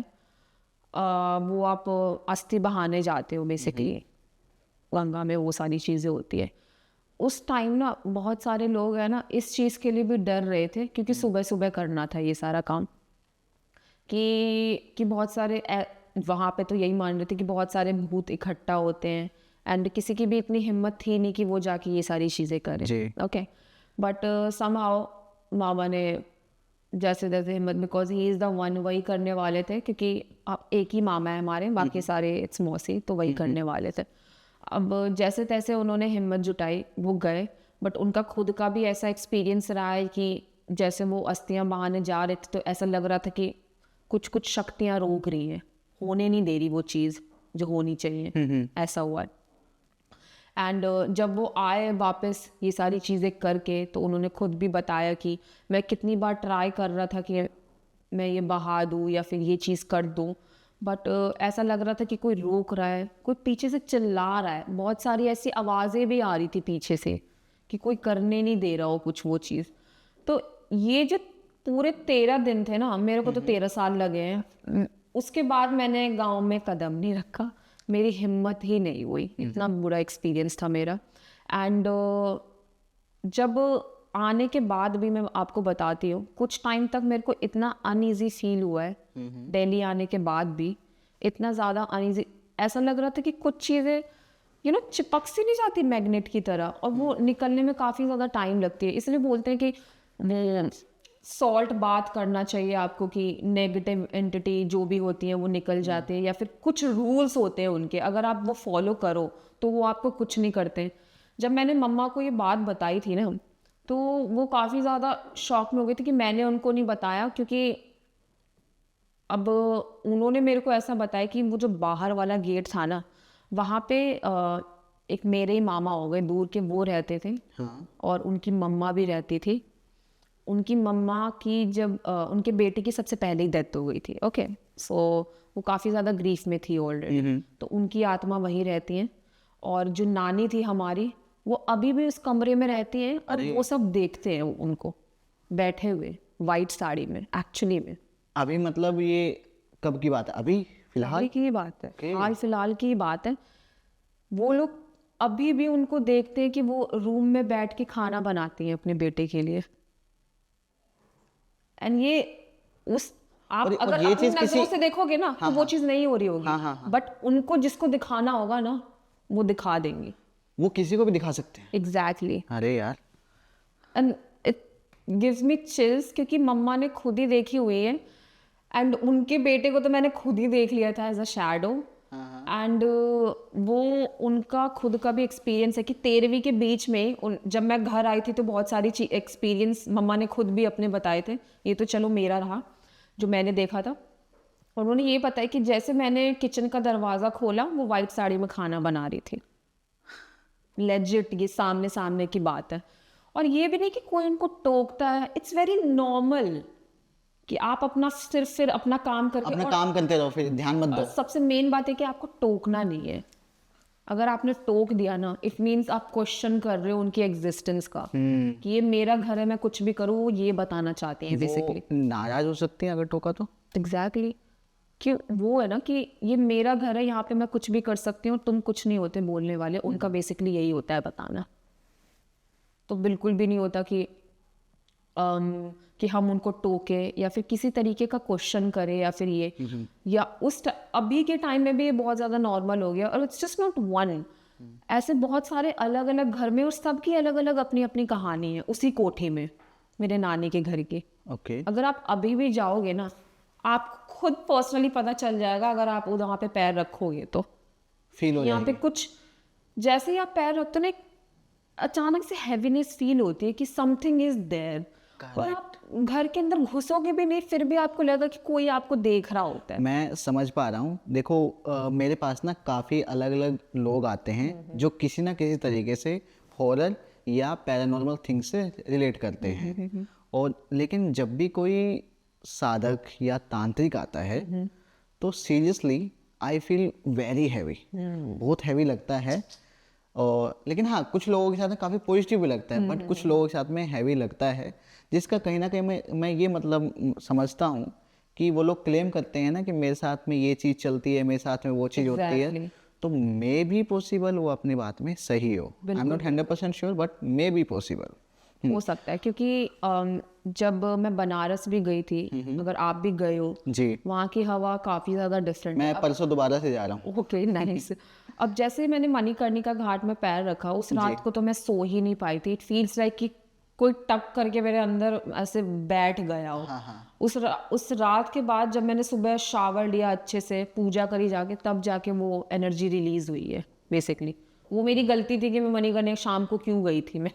वो आप अस्थि बहाने जाते हो बेसिकली, गंगा में वो सारी चीज़ें होती है। उस टाइम ना बहुत सारे लोग हैं ना इस चीज़ के लिए भी डर रहे थे, क्योंकि सुबह सुबह करना था ये सारा काम, कि बहुत सारे वहाँ पे तो यही मान रहे थे कि बहुत सारे भूत इकट्ठा होते हैं, एंड किसी की भी इतनी हिम्मत थी नहीं कि वो जाके ये सारी चीज़ें करें, ओके। बट समहाउ मामा ने जैसे तैसे हिम्मत, because he is the one, वही करने वाले थे, क्योंकि अब एक ही मामा है हमारे, बाकी सारे इट्स मौसी, तो वही करने वाले थे। अब जैसे तैसे उन्होंने हिम्मत जुटाई, वो गए। बट उनका खुद का भी ऐसा एक्सपीरियंस रहा है कि जैसे वो अस्थियाँ बहाने जा रहे थे तो ऐसा लग रहा था कि कुछ कुछ शक्तियाँ रोक रही हैं, होने नहीं दे रही वो चीज़ जो होनी चाहिए, ऐसा हुआ। एंड जब वो आए वापस ये सारी चीज़ें करके, तो उन्होंने खुद भी बताया कि मैं कितनी बार ट्राई कर रहा था कि मैं ये बहा दूँ या फिर ये चीज़ कर दूँ, बट ऐसा लग रहा था कि कोई रोक रहा है, कोई पीछे से चिल्ला रहा है, बहुत सारी ऐसी आवाज़ें भी आ रही थी पीछे से कि कोई करने नहीं दे रहा हो कुछ वो चीज़। तो ये जो पूरे 13 दिन थे ना, मेरे को तो 13 साल लगे हैं। उसके बाद मैंने गांव में कदम नहीं रखा, मेरी हिम्मत ही नहीं हुई, इतना बुरा एक्सपीरियंस था मेरा। एंड जब आने के बाद भी मैं आपको बताती हूँ, कुछ टाइम तक मेरे को इतना अनईजी फील हुआ है दिल्ली आने के बाद भी, इतना ज़्यादा अनईजी, ऐसा लग रहा था कि कुछ चीज़ें चिपक सी नहीं जाती मैग्नेट की तरह, और वो निकलने में काफ़ी ज़्यादा टाइम लगती है। इसलिए बोलते हैं कि सॉल्ट बात करना चाहिए आपको कि नेगेटिव एंटिटी जो भी होती है वो निकल जाते हैं, या फिर कुछ रूल्स होते हैं उनके, अगर आप वो फॉलो करो तो वो आपको कुछ नहीं करते। जब मैंने मम्मा को ये बात बताई थी ना, तो वो काफ़ी ज़्यादा शॉक में हो गई थी कि मैंने उनको नहीं बताया, क्योंकि अब उन्होंने मेरे को ऐसा बताया कि वो जो बाहर वाला गेट था ना, वहाँ पे एक मेरे ही मामा हो गए दूर के, वो रहते थे। हाँ। और उनकी मम्मा भी रहती थी। उनकी मम्मा की जब उनके बेटे की सबसे पहले ही डेथ हो गई थी। ओके, सो वो काफ़ी ज़्यादा ग्रीफ में थी ऑलरेडी, तो उनकी आत्मा वहीं रहती है। और जो नानी थी हमारी, वो अभी भी उस कमरे में रहती हैं, और वो सब देखते हैं उनको बैठे हुए वाइट साड़ी में, एक्चुअली में। अभी मतलब ये कब की बात है? अभी फिलहाल हाल की ही बात है, Okay. हाल फिलहाल की ही बात है। वो लोग अभी भी उनको देखते हैं कि वो रूम में बैठ के खाना बनाती हैं अपने बेटे के लिए। एंड ये उस आप और अगर ये अपनी चीज़ नजरों किसी से देखोगे ना, तो वो चीज़ नहीं हो रही होगी। हाँ। बट उनको जिसको दिखाना होगा ना, वो दिखा देंगे। वो किसी को भी दिखा सकते हैं। एग्जैक्टली। अरे यार, and it gives me chills, क्योंकि मम्मा ने खुद ही देखी हुई है। एंड उनके बेटे को तो मैंने खुद ही देख लिया था एज अ शैडो। एंड वो उनका खुद का भी एक्सपीरियंस है कि 13वीं के बीच में जब मैं घर आई थी, तो बहुत सारी एक्सपीरियंस मम्मा ने खुद भी अपने बताए थे। ये तो चलो मेरा रहा जो मैंने देखा था। और उन्होंने ये बताया कि जैसे मैंने किचन का दरवाज़ा खोला, वो वाइट साड़ी में खाना बना रही थी। लेजिट, ये सामने सामने की बात है। और ये भी नहीं कि कोई उनको टोकता है, इट्स वेरी नॉर्मल कि आप अपना सिर्फ फिर अपना काम करके, अपना और काम करते रहो, फिर ध्यान मत दो। सबसे मेन बात है कि आपको टोकना नहीं है। अगर आपने टोक दिया ना, इट मीन्स आप क्वेश्चन कर रहे हो उनकी एग्जिस्टेंस का, कि ये मेरा घर है, मैं कुछ भी करूँ, वो ये बताना चाहते हैं बेसिकली। वो नाराज हो सकती है अगर टोका तो। एग्जैक्टली, कि वो है ना कि ये मेरा घर है, यहाँ पे मैं कुछ भी कर सकती हूँ, तुम कुछ नहीं होते बोलने वाले। उनका बेसिकली यही होता है बताना। तो बिल्कुल भी नहीं होता कि हम उनको टोके या फिर किसी तरीके का क्वेश्चन करें, या फिर ये या अभी के टाइम में भी ये बहुत ज़्यादा नॉर्मल हो गया। और इट्स जस्ट नॉट वन, ऐसे बहुत सारे अलग अलग घर में, और सबकी अलग अलग अपनी अपनी कहानी है उसी कोठे में, मेरे नानी के घर की। ओके। अगर आप अभी भी जाओगे ना, आप खुद पर्सनली पता चल जाएगा, अगर आप वहाँ पे पैर रखोगे तो। फील हो यहाँ पे जाएगी। कुछ, जैसे ही आप पैर रखते हो ना, एक अचानक से हैवीनेस फील होती है कि समथिंग इज देयर। और आप घर के अंदर घुसोगे भी नहीं, फिर भी आपको लगेगा कि कोई आपको देख रहा होता है। मैं समझ पा रहा हूँ। देखो मेरे पास ना काफ़ी अलग अलग लोग आते हैं जो किसी ना किसी तरीके से हॉरर या पैरानॉर्मल थिंग से रिलेट करते हैं। और लेकिन जब भी कोई साधक या तांत्रिक आता है, तो seriously I feel very heavy, बहुत हैवी लगता है। और लेकिन हाँ, कुछ लोगों के साथ में काफ़ी पॉजिटिव भी लगता है, बट कुछ लोगों के साथ में हैवी लगता है, जिसका कहीं ना कहीं मैं ये मतलब समझता हूँ कि वो लोग क्लेम करते हैं ना कि मेरे साथ में ये चीज़ चलती है, मेरे साथ में वो चीज़ होती है। Exactly. तो मे भी पॉसिबल वो अपनी बात में सही हो। I am not 100% sure, but may be possible हो सकता है, क्योंकि जब मैं बनारस भी गई थी, अगर आप भी गए हो, जी। वहाँ की हवा काफ़ी ज़्यादा डिफरेंट है। मैं परसों दोबारा से जा रहा हूँ। Okay, nice. अब जैसे मैंने मणिकर्णिका घाट में पैर रखा, उस रात को तो मैं सो ही नहीं पाई थी। इट फील्स लाइक कि कोई टक करके मेरे अंदर ऐसे बैठ गया हो। उस रात के बाद जब मैंने सुबह शावर लिया, अच्छे से पूजा करी जाके, तब जाके वो एनर्जी रिलीज हुई है बेसिकली। वो मेरी गलती थी कि मैं मणिकर्णिका शाम को क्यों गई थी, मैं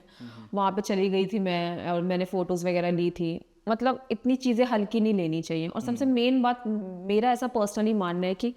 वहाँ पे चली गई थी मैं, और मैंने फोटोज वगैरह ली थी। मतलब इतनी चीज़ें हल्की नहीं लेनी चाहिए। और सबसे मेन बात, मेरा ऐसा पर्सनली मानना है कि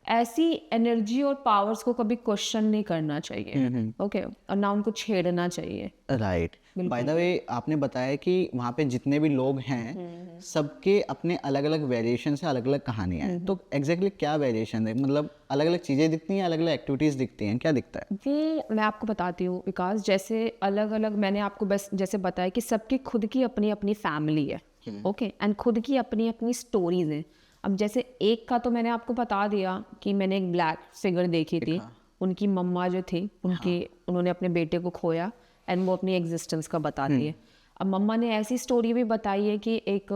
ऐसी एनर्जी और पावर्स को कभी क्वेश्चन नहीं करना चाहिए। ओके, और ना उनको छेड़ना चाहिए। राइट। बाय द वे, आपने बताया कि वहाँ पे जितने भी लोग हैं, सबके अपने अलग अलग वेरिएशन से अलग अलग कहानियाँ हैं। तो एग्जैक्टली क्या वेरिएशन है? मतलब अलग अलग चीज़ें दिखती हैं, अलग अलग एक्टिविटीज़ दिखती हैं, क्या दिखता है? वो मैं आपको बताती हूँ विकास। जैसे अलग अलग मैंने आपको बस जैसे बताया कि सबकी खुद की अपनी अपनी फैमिली है। ओके, एंड खुद की अपनी अपनी स्टोरीज हैं। अब जैसे एक का तो मैंने आपको बता दिया कि मैंने एक ब्लैक फिगर देखी थी, उनकी मम्मा जो थी उन्होंने अपने बेटे को खोया एंड वो अपनी एग्जिस्टेंस का बताती है। अब मम्मा ने ऐसी स्टोरी भी बताई है कि एक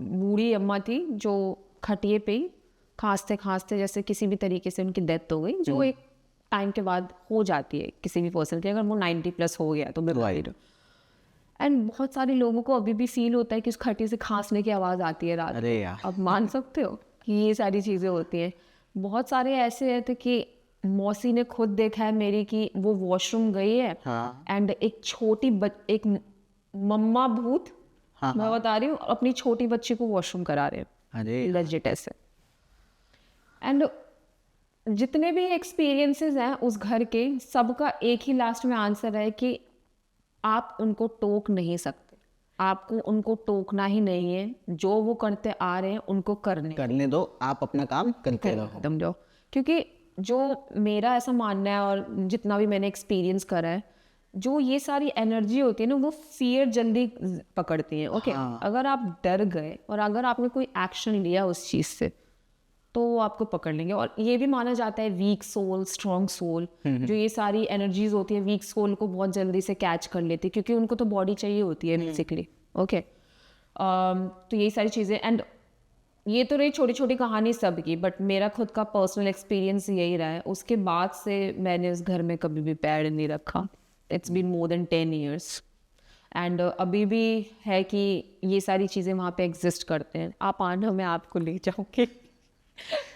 बूढ़ी अम्मा थी जो खटिए पे ही खांसते खांसते जैसे किसी भी तरीके से उनकी डेथ हो गई, जो एक टाइम के बाद हो जाती है किसी भी पर्सन की, अगर वो 90+ हो गया तो बीमारी। एंड बहुत सारे लोगों को अभी भी फील होता है कि उस खटिए से खांसने की आवाज़ आती है रात को। अरे यार, अब मान सकते हो कि ये सारी चीज़ें होती हैं। बहुत सारे ऐसे थे कि मौसी ने खुद देखा है मेरी कि वो वॉशरूम गई है एंड एक एक मम्मा भूत, मैं बता रही हूँ, अपनी छोटी बच्ची को वॉशरूम करा रहे हैं। अरे लेजिट ऐसे। एंड जितने भी एक्सपीरियंसेस हैं उस घर के, सबका एक ही लास्ट में आंसर है कि आप उनको टोक नहीं सकते, आपको उनको टोकना ही नहीं है, जो वो करते आ रहे हैं उनको करने दो, आप अपना काम करते रहो। एकदम जाओ। क्योंकि जो मेरा ऐसा मानना है और जितना भी मैंने एक्सपीरियंस करा है, जो ये सारी एनर्जी होती है ना, वो फियर जल्दी पकड़ती है। ओके, अगर आप डर गए और अगर आपने कोई एक्शन लिया उस चीज़ से, तो वो आपको पकड़ लेंगे। और ये भी माना जाता है वीक सोल स्ट्रॉन्ग सोल, जो ये सारी एनर्जीज होती है वीक सोल को बहुत जल्दी से कैच कर लेती है, क्योंकि उनको तो बॉडी चाहिए होती है बेसिकली। ओके, तो यही सारी चीज़ें। एंड ये तो रही छोटी छोटी कहानी सब की, बट मेरा खुद का पर्सनल एक्सपीरियंस यही रहा है। उसके बाद से मैंने इस घर में कभी भी पैर नहीं रखा। It's been more than 10 years and अभी भी है कि ये सारी चीज़ें वहाँ पे एग्जिस्ट करते हैं। आप आना, मैं आपको ले जाऊँगी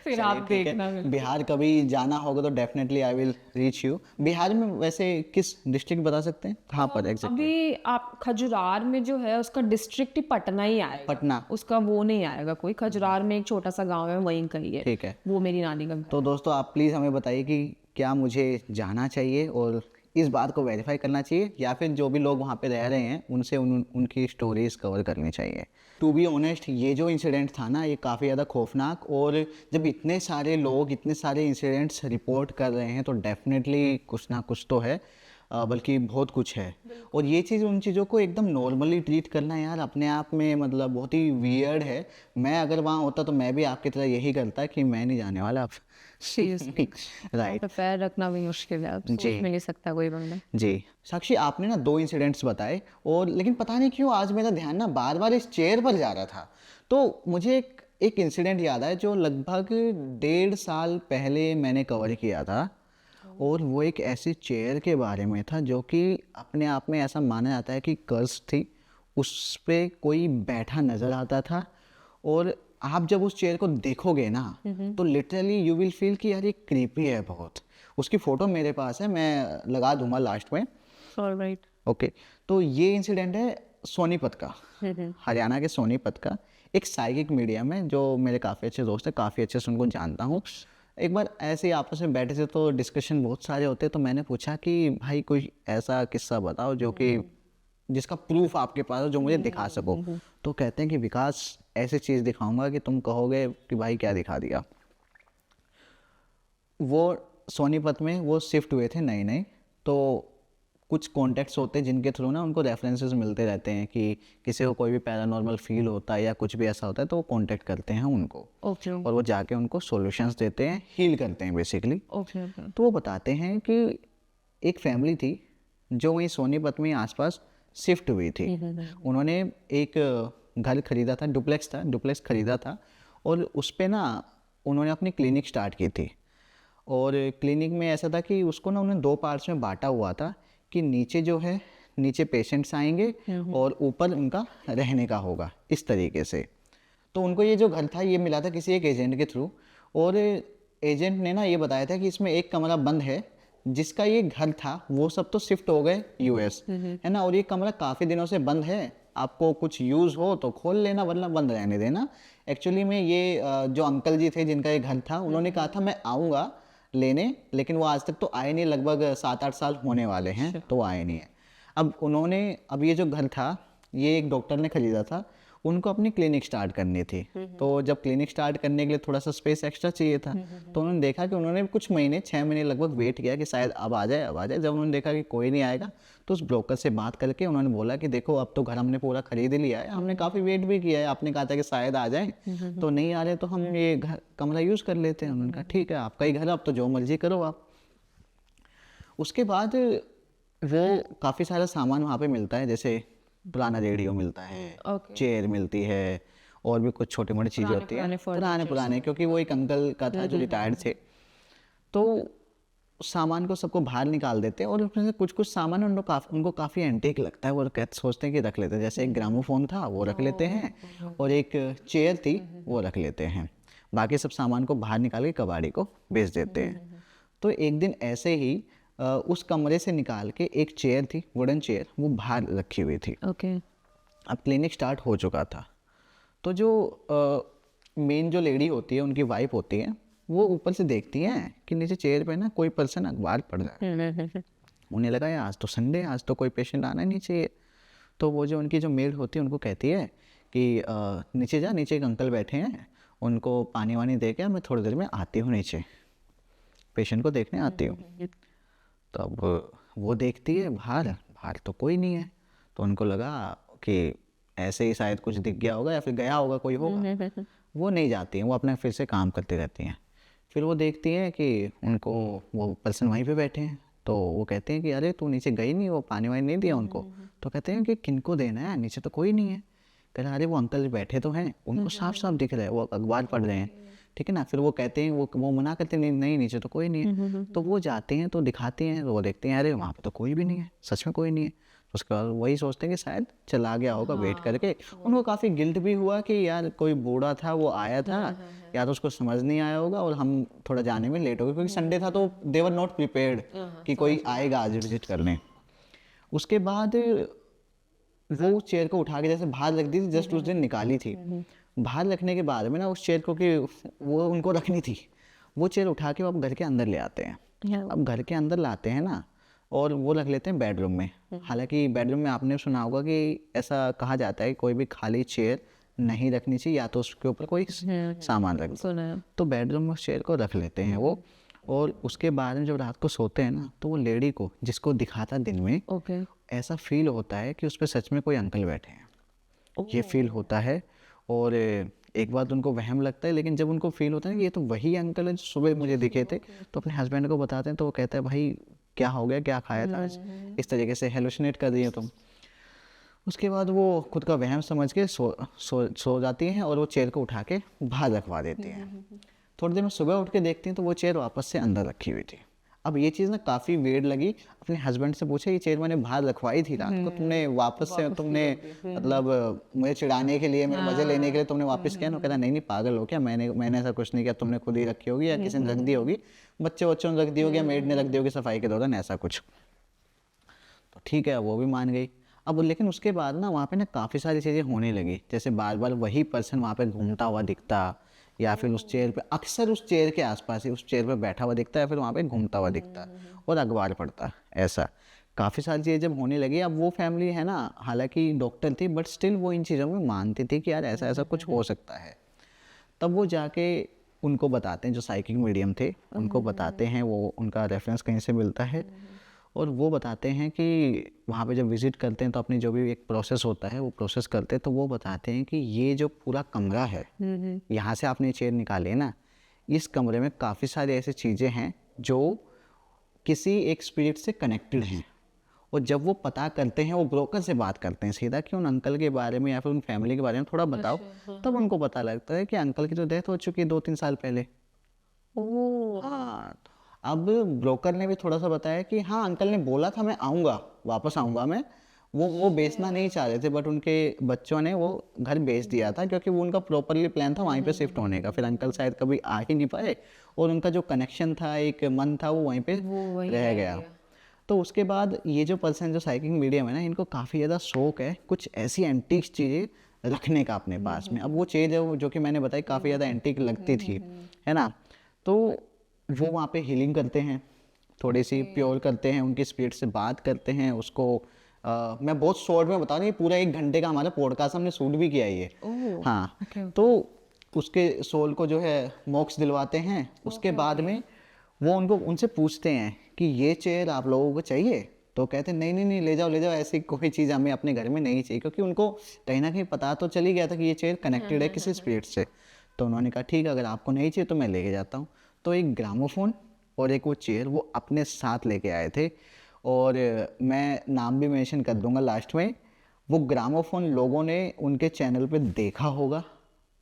फिर आप देखना। बिहार कभी जाना होगा तो definitely I will reach you. Bihar में वैसे किस डिस्ट्रिक्ट बता सकते हैं, कहाँ पर एग्जैक्टली? अभी आप खजुरार में जो है उसका डिस्ट्रिक्ट ही पटना ही आएगा। पटना, उसका वो नहीं आएगा कोई। खजुरार में एक छोटा सा गांव है, वहीं कहीं है। ठीक है, वो मेरी नानी का घर। तो दोस्तों आप प्लीज़ हमें बताइए कि क्या मुझे जाना चाहिए और इस बात को वेरीफाई करना चाहिए, या फिर जो भी लोग वहाँ पे रह रहे हैं उनसे उनकी स्टोरीज कवर करनी चाहिए। टू बी ऑनेस्ट, ये जो इंसिडेंट था ना, ये काफ़ी ज़्यादा खौफनाक, और जब इतने सारे लोग इतने सारे इंसिडेंट्स रिपोर्ट कर रहे हैं तो डेफिनेटली कुछ ना कुछ तो है, बल्कि बहुत कुछ है। और ये चीज़, उन चीज़ों को एकदम नॉर्मली ट्रीट करना यार अपने आप में मतलब बहुत ही वियर्ड है। मैं अगर वहाँ होता तो मैं भी आपकी तरह यही करता कि मैं नहीं जाने वाला अब। राइट, पैर रखना भी मुश्किल है, सोच में नहीं सकता कोई बंदा। जी साक्षी, आपने ना 2 इंसिडेंट्स बताए, और लेकिन पता नहीं क्यों आज मेरा ध्यान ना बार बार इस चेयर पर जा रहा था। तो मुझे एक इंसिडेंट याद है जो लगभग 1.5 साल पहले मैंने कवर किया था, और वो एक ऐसी चेयर के बारे में था जो कि अपने आप में ऐसा माना जाता है कि कर्स थी। उस पे कोई बैठा नज़र आता था, और आप जब उस चेयर को देखोगे ना तो लिटरली यू विल फील कि यार ये क्रीपी है बहुत। उसकी फ़ोटो मेरे पास है, मैं लगा दूंगा लास्ट में। ऑलराइट, ओके, तो ये इंसिडेंट है सोनीपत का, हरियाणा के सोनीपत का। एक साइकिक मीडियम है, जो मेरे काफ़ी अच्छे दोस्त हैं, काफ़ी अच्छे से उनको जानता हूँ। एक बार ऐसे ही आपस में बैठे थे तो डिस्कशन बहुत सारे होते, तो मैंने पूछा कि भाई कोई ऐसा किस्सा बताओ जो कि जिसका प्रूफ आपके पास हो, जो मुझे दिखा सको। तो कहते हैं कि विकास, ऐसी चीज़ दिखाऊंगा कि तुम कहोगे कि भाई क्या दिखा दिया। वो सोनीपत में वो शिफ्ट हुए थे नए नए, तो कुछ कॉन्टेक्ट्स होते हैं जिनके थ्रू ना उनको रेफरेंसेस मिलते रहते हैं कि किसी को कोई भी पैरानॉर्मल फील होता है या कुछ भी ऐसा होता है, तो वो कॉन्टेक्ट करते हैं उनको। ओके, और वो जाके उनको सॉल्यूशंस देते हैं, हील करते हैं बेसिकली। ओके। तो वो बताते हैं कि एक फैमिली थी जो वहीं सोनीपत में आसपास शिफ्ट हुई थी। उन्होंने एक घर खरीदा था, डुप्लेक्स खरीदा था, और उस पे ना उन्होंने अपनी क्लिनिक स्टार्ट की थी। और क्लिनिक में ऐसा था कि उसको ना उन्होंने 2 पार्ट्स में बांटा हुआ था कि नीचे जो है, नीचे पेशेंट्स आएंगे और ऊपर उनका रहने का होगा, इस तरीके से। तो उनको ये जो घर था ये मिला था किसी एक एजेंट के थ्रू, और एजेंट ने ना ये बताया था कि इसमें एक कमरा बंद है, जिसका ये घर था वो सब तो शिफ्ट हो गए यूएस, है ना, और ये कमरा काफ़ी दिनों से बंद है, आपको कुछ यूज़ हो तो खोल लेना वरना बंद रहने देना। एक्चुअली में ये जो अंकल जी थे जिनका ये घर था, उन्होंने कहा था मैं आऊँगा लेने, लेकिन वो आज तक तो आए नहीं, लगभग 7-8 साल होने वाले हैं, तो वो आए नहीं है। अब ये जो घर था ये एक डॉक्टर ने खरीदा था, उनको अपनी क्लिनिक स्टार्ट करनी थी। तो जब क्लिनिक स्टार्ट करने के लिए थोड़ा सा स्पेस एक्स्ट्रा चाहिए था, तो उन्होंने देखा कि उन्होंने कुछ महीने 6 महीने लगभग वेट किया कि शायद अब आ जाए। जब उन्होंने देखा कि कोई नहीं आएगा, तो उस ब्रोकर से बात करके उन्होंने बोला कि देखो अब तो घर हमने पूरा खरीद लिया है, हमने काफ़ी वेट भी किया है, आपने कहा था कि शायद आ जाए, तो नहीं आ रहे, तो हम ये घर कमरा यूज़ कर लेते हैं। उन्होंने कहा ठीक है, आपका ही घर, अब तो जो मर्जी करो आप। उसके बाद वो काफ़ी सारा सामान वहाँ पे मिलता है, जैसे पुराना रेडियो मिलता है, ओके। चेयर मिलती है, और भी कुछ छोटी मोटी चीज़ें होती हैं, पुराने पुराने, क्योंकि वो एक अंकल का था जो रिटायर्ड थे। तो सामान को सबको बाहर निकाल देते हैं, और उसमें से कुछ कुछ सामान उनको काफ़ी एंटीक लगता है, वो सोचते हैं कि रख लेते हैं। जैसे एक ग्रामोफोन था वो रख लेते हैं, और एक चेयर थी वो रख लेते हैं। बाकी सब सामान को बाहर निकाल के कबाड़ी को बेच देते हैं। तो एक दिन ऐसे ही उस कमरे से निकाल के एक चेयर थी, वुडन चेयर, वो बाहर रखी हुई थी। ओके। अब क्लिनिक स्टार्ट हो चुका था, तो जो मेन जो लेडी होती है, उनकी वाइफ होती है, वो ऊपर से देखती हैं कि नीचे चेयर पे ना कोई पर्सन अखबार पढ़ रहा है। उन्हें लगा यार आज तो संडे, आज तो कोई पेशेंट आना नहीं चाहिए। तो वो जो उनकी जो मेड होती है उनको कहती है कि नीचे जा, नीचे एक अंकल बैठे हैं, उनको पानी वानी दे के मैं थोड़ी देर में आती हूँ नीचे, पेशेंट को देखने आती हूँ। तो अब वो देखती है बाहर, बाहर तो कोई नहीं है। तो उनको लगा कि ऐसे ही शायद कुछ दिख गया होगा या फिर गया होगा, कोई होगा। वो नहीं जाती हैं, वो अपना फिर से काम करती रहती हैं। फिर वो देखती हैं कि उनको वो पर्सन वहीं पे बैठे हैं। तो वो कहते हैं कि अरे तू नीचे गई नहीं, वो पानी वानी नहीं दिया उनको। तो कहते हैं कि किनको देना है, नीचे तो कोई नहीं है। कह रहा अरे वो अंकल बैठे तो हैं, उनको साफ साफ दिख रहा है, वो अखबार पढ़ रहे हैं, ठीक है ना। फिर वो कहते हैं, वो मना करते हैं, नहीं नहीं नीचे तो कोई नहीं है। तो वो जाते हैं तो दिखाते हैं, तो वो देखते हैं अरे वहाँ पे तो कोई भी नहीं है, सच में कोई नहीं है। तो उसके बाद वही सोचते हैं कि शायद चला गया होगा वेट करके। उनको काफ़ी गिल्ट भी हुआ कि यार कोई बूढ़ा था, वो आया था, या तो उसको समझ नहीं आया होगा और हम थोड़ा जाने में लेट हो गए, क्योंकि संडे था तो दे वर नॉट प्रिपेयर्ड कि कोई आएगा आज विजिट करने। उसके बाद वो चेयर को उठा के जैसे बाहर रख दी थी, जस्ट उस दिन निकाली थी। बाहर रखने के बाद में ना उस चेयर को, कि वो उनको रखनी थी, वो चेयर उठा के वो अब घर के अंदर ले आते हैं। अब घर के अंदर लाते हैं ना, और वो रख लेते हैं बेडरूम में। हालांकि बेडरूम में आपने सुना होगा कि ऐसा कहा जाता है कोई भी खाली चेयर नहीं रखनी चाहिए, या तो उसके ऊपर कोई सामान रख दो। सुना है। तो बेडरूम में उस चेयर को रख लेते हैं वो। और उसके बाद में जब रात को सोते हैं ना, तो वो लेडी को, जिसको दिखाता दिन में, ओके। ऐसा फील होता है कि उस पर सच में कोई अंकल बैठे हैं, ये फील होता है। और एक बार तो उनको वहम लगता है, लेकिन जब उनको फील होता है कि ये तो वही अंकल है जो सुबह मुझे दिखे थे, तो अपने हस्बैंड को बताते हैं। तो वो कहता है भाई क्या हो गया, क्या खाया था आज, इस तरीके से हेलुसिनेट कर रही हो तुम। उसके बाद वो खुद का वहम समझ के सो जाती हैं, और वो चेयर को उठा के बाहर रखवा देती हैं। थोड़ी देर में सुबह उठ के देखती हैं तो वो चेयर वापस से अंदर रखी हुई थी। अब ये चीज़ ना काफ़ी वेird लगी। अपने हस्बैंड से पूछा, ये चेयर मैंने बाहर रखवाई थी रात को, तुमने वापस से, तुमने मतलब मुझे चिढ़ाने के लिए, मेरे मजे लेने के लिए तुमने वापस किया ना? कहता नहीं नहीं पागल हो क्या, मैंने ऐसा कुछ नहीं किया, तुमने खुद ही रखी होगी, या किसी ने रख दी होगी, बच्चों ने रख दी होगी, या मेड ने रख दी होगी सफाई के दौरान, ऐसा कुछ। तो ठीक है, वो भी मान गई। अब लेकिन उसके बाद ना वहाँ पे ना काफ़ी सारी चीज़ें होने लगी, जैसे बार बार वही पर्सन वहाँ पे घूमता हुआ दिखता, या फिर उस चेयर पे, अक्सर उस चेयर के आसपास ही उस चेयर पे बैठा हुआ दिखता है, फिर वहाँ पे घूमता हुआ दिखता और अखबार पढ़ता। ऐसा काफ़ी सारी चीज़ें जब होने लगी, अब वो फैमिली है ना, हालांकि डॉक्टर थी, बट स्टिल वो इन चीज़ों में मानती थी कि यार ऐसा ऐसा कुछ हो सकता है। तब वो जाके उनको बताते हैं, जो साइकिक मीडियम थे उनको बताते हैं, वो उनका रेफरेंस कहीं से मिलता है, और वो बताते हैं कि वहाँ पे जब विज़िट करते हैं तो अपनी जो भी एक प्रोसेस होता है वो प्रोसेस करते हैं। तो वो बताते हैं कि ये जो पूरा कमरा है, यहाँ से आपने चेयर निकाले ना, इस कमरे में काफ़ी सारी ऐसी चीज़ें हैं जो किसी एक स्पिरिट से कनेक्टेड हैं। और जब वो पता करते हैं, वो ब्रोकर से बात करते हैं सीधा कि उन अंकल के बारे में या फिर उन फैमिली के बारे में थोड़ा बताओ, तब उनको पता लगता है कि अंकल की तो डेथ हो चुकी है 2-3 साल पहले। हाँ, अब ब्रोकर ने भी थोड़ा सा बताया कि हाँ अंकल ने बोला था मैं आऊँगा, वापस आऊँगा मैं, वो बेचना नहीं चाह रहे थे, बट उनके बच्चों ने वो घर बेच दिया था, क्योंकि वो उनका प्रॉपरली प्लान था वहीं पे शिफ्ट होने का। फिर अंकल शायद कभी आ ही नहीं पाए, और उनका जो कनेक्शन था, एक मन था, वो वहीं पे रह गया। तो उसके बाद ये जो पर्सन, जो साइकिक मीडियम है ना, इनको काफ़ी ज़्यादा शौक है कुछ ऐसी एंटीक चीज़ें रखने का अपने पास में। अब वो चीज़ है जो कि मैंने बताई काफ़ी ज़्यादा एंटीक लगती थी, है ना। तो वो वहाँ पे हीलिंग करते हैं, थोड़ी सी प्योर करते हैं, उनकी स्पिरिट से बात करते हैं उसको। मैं बहुत शॉर्ट में बता रहा हूँ, पूरा 1 घंटे का हमारा पॉडकास्ट हमने शूट भी किया ये। हाँ, तो उसके सोल को जो है मोक्ष दिलवाते हैं। उसके बाद में वो उनसे पूछते हैं कि ये चेयर आप लोगों को चाहिए? तो कहते हैं नहीं नहीं नहीं, ले जाओ, ऐसी कोई चीज़ हमें अपने घर में नहीं चाहिए, क्योंकि उनको कहीं ना कहीं पता तो चल ही गया था कि ये चेयर कनेक्टेड है किसी स्पिरिट से। तो उन्होंने कहा ठीक है, अगर आपको नहीं चाहिए तो मैं लेके जाता हूँ। तो एक ग्रामोफोन और एक वो चेयर वो अपने साथ लेके आए थे। और मैं नाम भी मेंशन कर दूंगा लास्ट में। वो ग्रामोफोन लोगों ने उनके चैनल पे देखा होगा,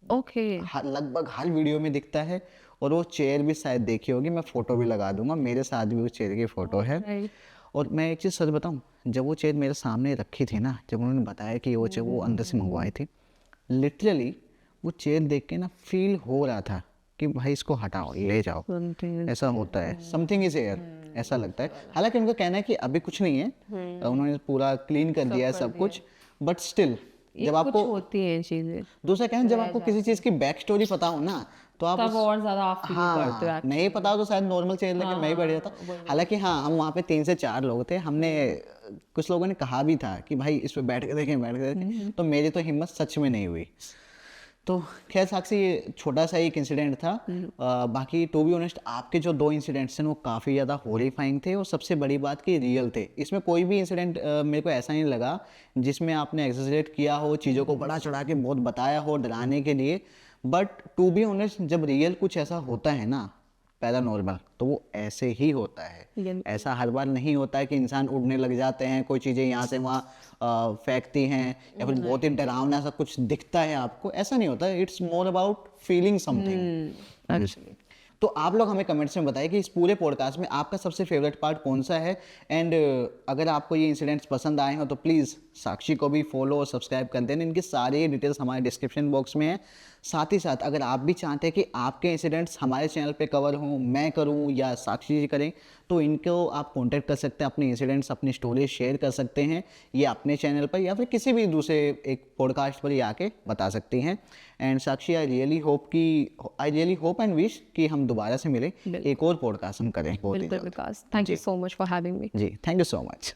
ओके। लगभग हर वीडियो में दिखता है। और वो चेयर भी शायद देखी होगी, मैं फ़ोटो भी लगा दूंगा, मेरे साथ भी उस चेयर की फ़ोटो है। Right. और मैं एक चीज़ सच बताऊं, जब वो चेयर मेरे सामने रखी थी ना, जब उन्होंने बताया कि वो चेयर वो अंदर से मंगवाई थी, लिटरली वो चेयर देख के ना फील हो रहा था कि भाई इसको हटाओ, ले जाओ। Something ऐसा होता है, समथिंग इज एयर, ऐसा लगता है। हालांकि उनका कहना है कि अभी कुछ नहीं है, उन्होंने पूरा क्लीन कर दिया है सब कुछ, बट स्टिल ये जब कुछ आपको होती हैं चीजें, दूसरा कहना, जब आपको किसी चीज़ की बैक स्टोरी पता हो ना, तो आप तब और ज्यादा आप फील करते हो हाँ, नहीं पता हो तो शायद नॉर्मल चेयर लेके मैं ही बैठ जाता। हालांकि हाँ, हम वहाँ पे 3 से 4 लोग थे, हमने कुछ लोगों ने कहा भी था कि भाई इस पे बैठ के देखें, बैठ के देखें, तो मेरी तो हिम्मत सच में नहीं हुई। तो खैर साक्षी, ये छोटा सा एक इंसिडेंट था। बाकी टू बी ऑनेस्ट आपके जो 2 इंसिडेंट्स हैं वो काफ़ी ज़्यादा हॉरिफाइंग थे, और सबसे बड़ी बात कि रियल थे। इसमें कोई भी इंसिडेंट मेरे को ऐसा नहीं लगा जिसमें आपने एक्सेजरेट किया हो, चीज़ों को बड़ा चढ़ा के बहुत बताया हो डराने के लिए। बट टू बी ऑनेस्ट जब रियल कुछ ऐसा होता है ना पैरानॉर्मल, तो वो ऐसे ही होता है। ऐसा हर बार नहीं होता है कि इंसान उड़ने लग जाते हैं, कोई चीज़ें यहाँ से वहाँ फेंकती हैं, या फिर बहुत ही डरावना सा कुछ दिखता है आपको, ऐसा नहीं होता। It's more about feeling something. तो आप लोग हमें कमेंट्स में बताइए कि इस पूरे पॉडकास्ट में आपका सबसे फेवरेट पार्ट कौन सा है। एंड अगर आपको ये इंसिडेंट्स पसंद आए हो तो प्लीज़ साक्षी को भी फॉलो और सब्सक्राइब कर देना। इनकी सारी डिटेल्स हमारे डिस्क्रिप्शन बॉक्स में है। साथ ही साथ अगर आप भी चाहते हैं कि आपके इंसिडेंट्स हमारे चैनल पे कवर हों, मैं करूं या साक्षी जी करें, तो इनको आप कांटेक्ट कर सकते हैं, अपने इंसिडेंट्स, अपनी स्टोरी शेयर कर सकते हैं, ये अपने चैनल पर या फिर किसी भी दूसरे एक पॉडकास्ट पर ही आके बता सकती हैं। And Sakshi, I really hope and wish कि हम दोबारा से मिले, एक और पॉडकास्ट हम करें बहुत ही बिल्कुल जल्द। Vikas, thank you so much for having me. जी, थैंक यू सो मच।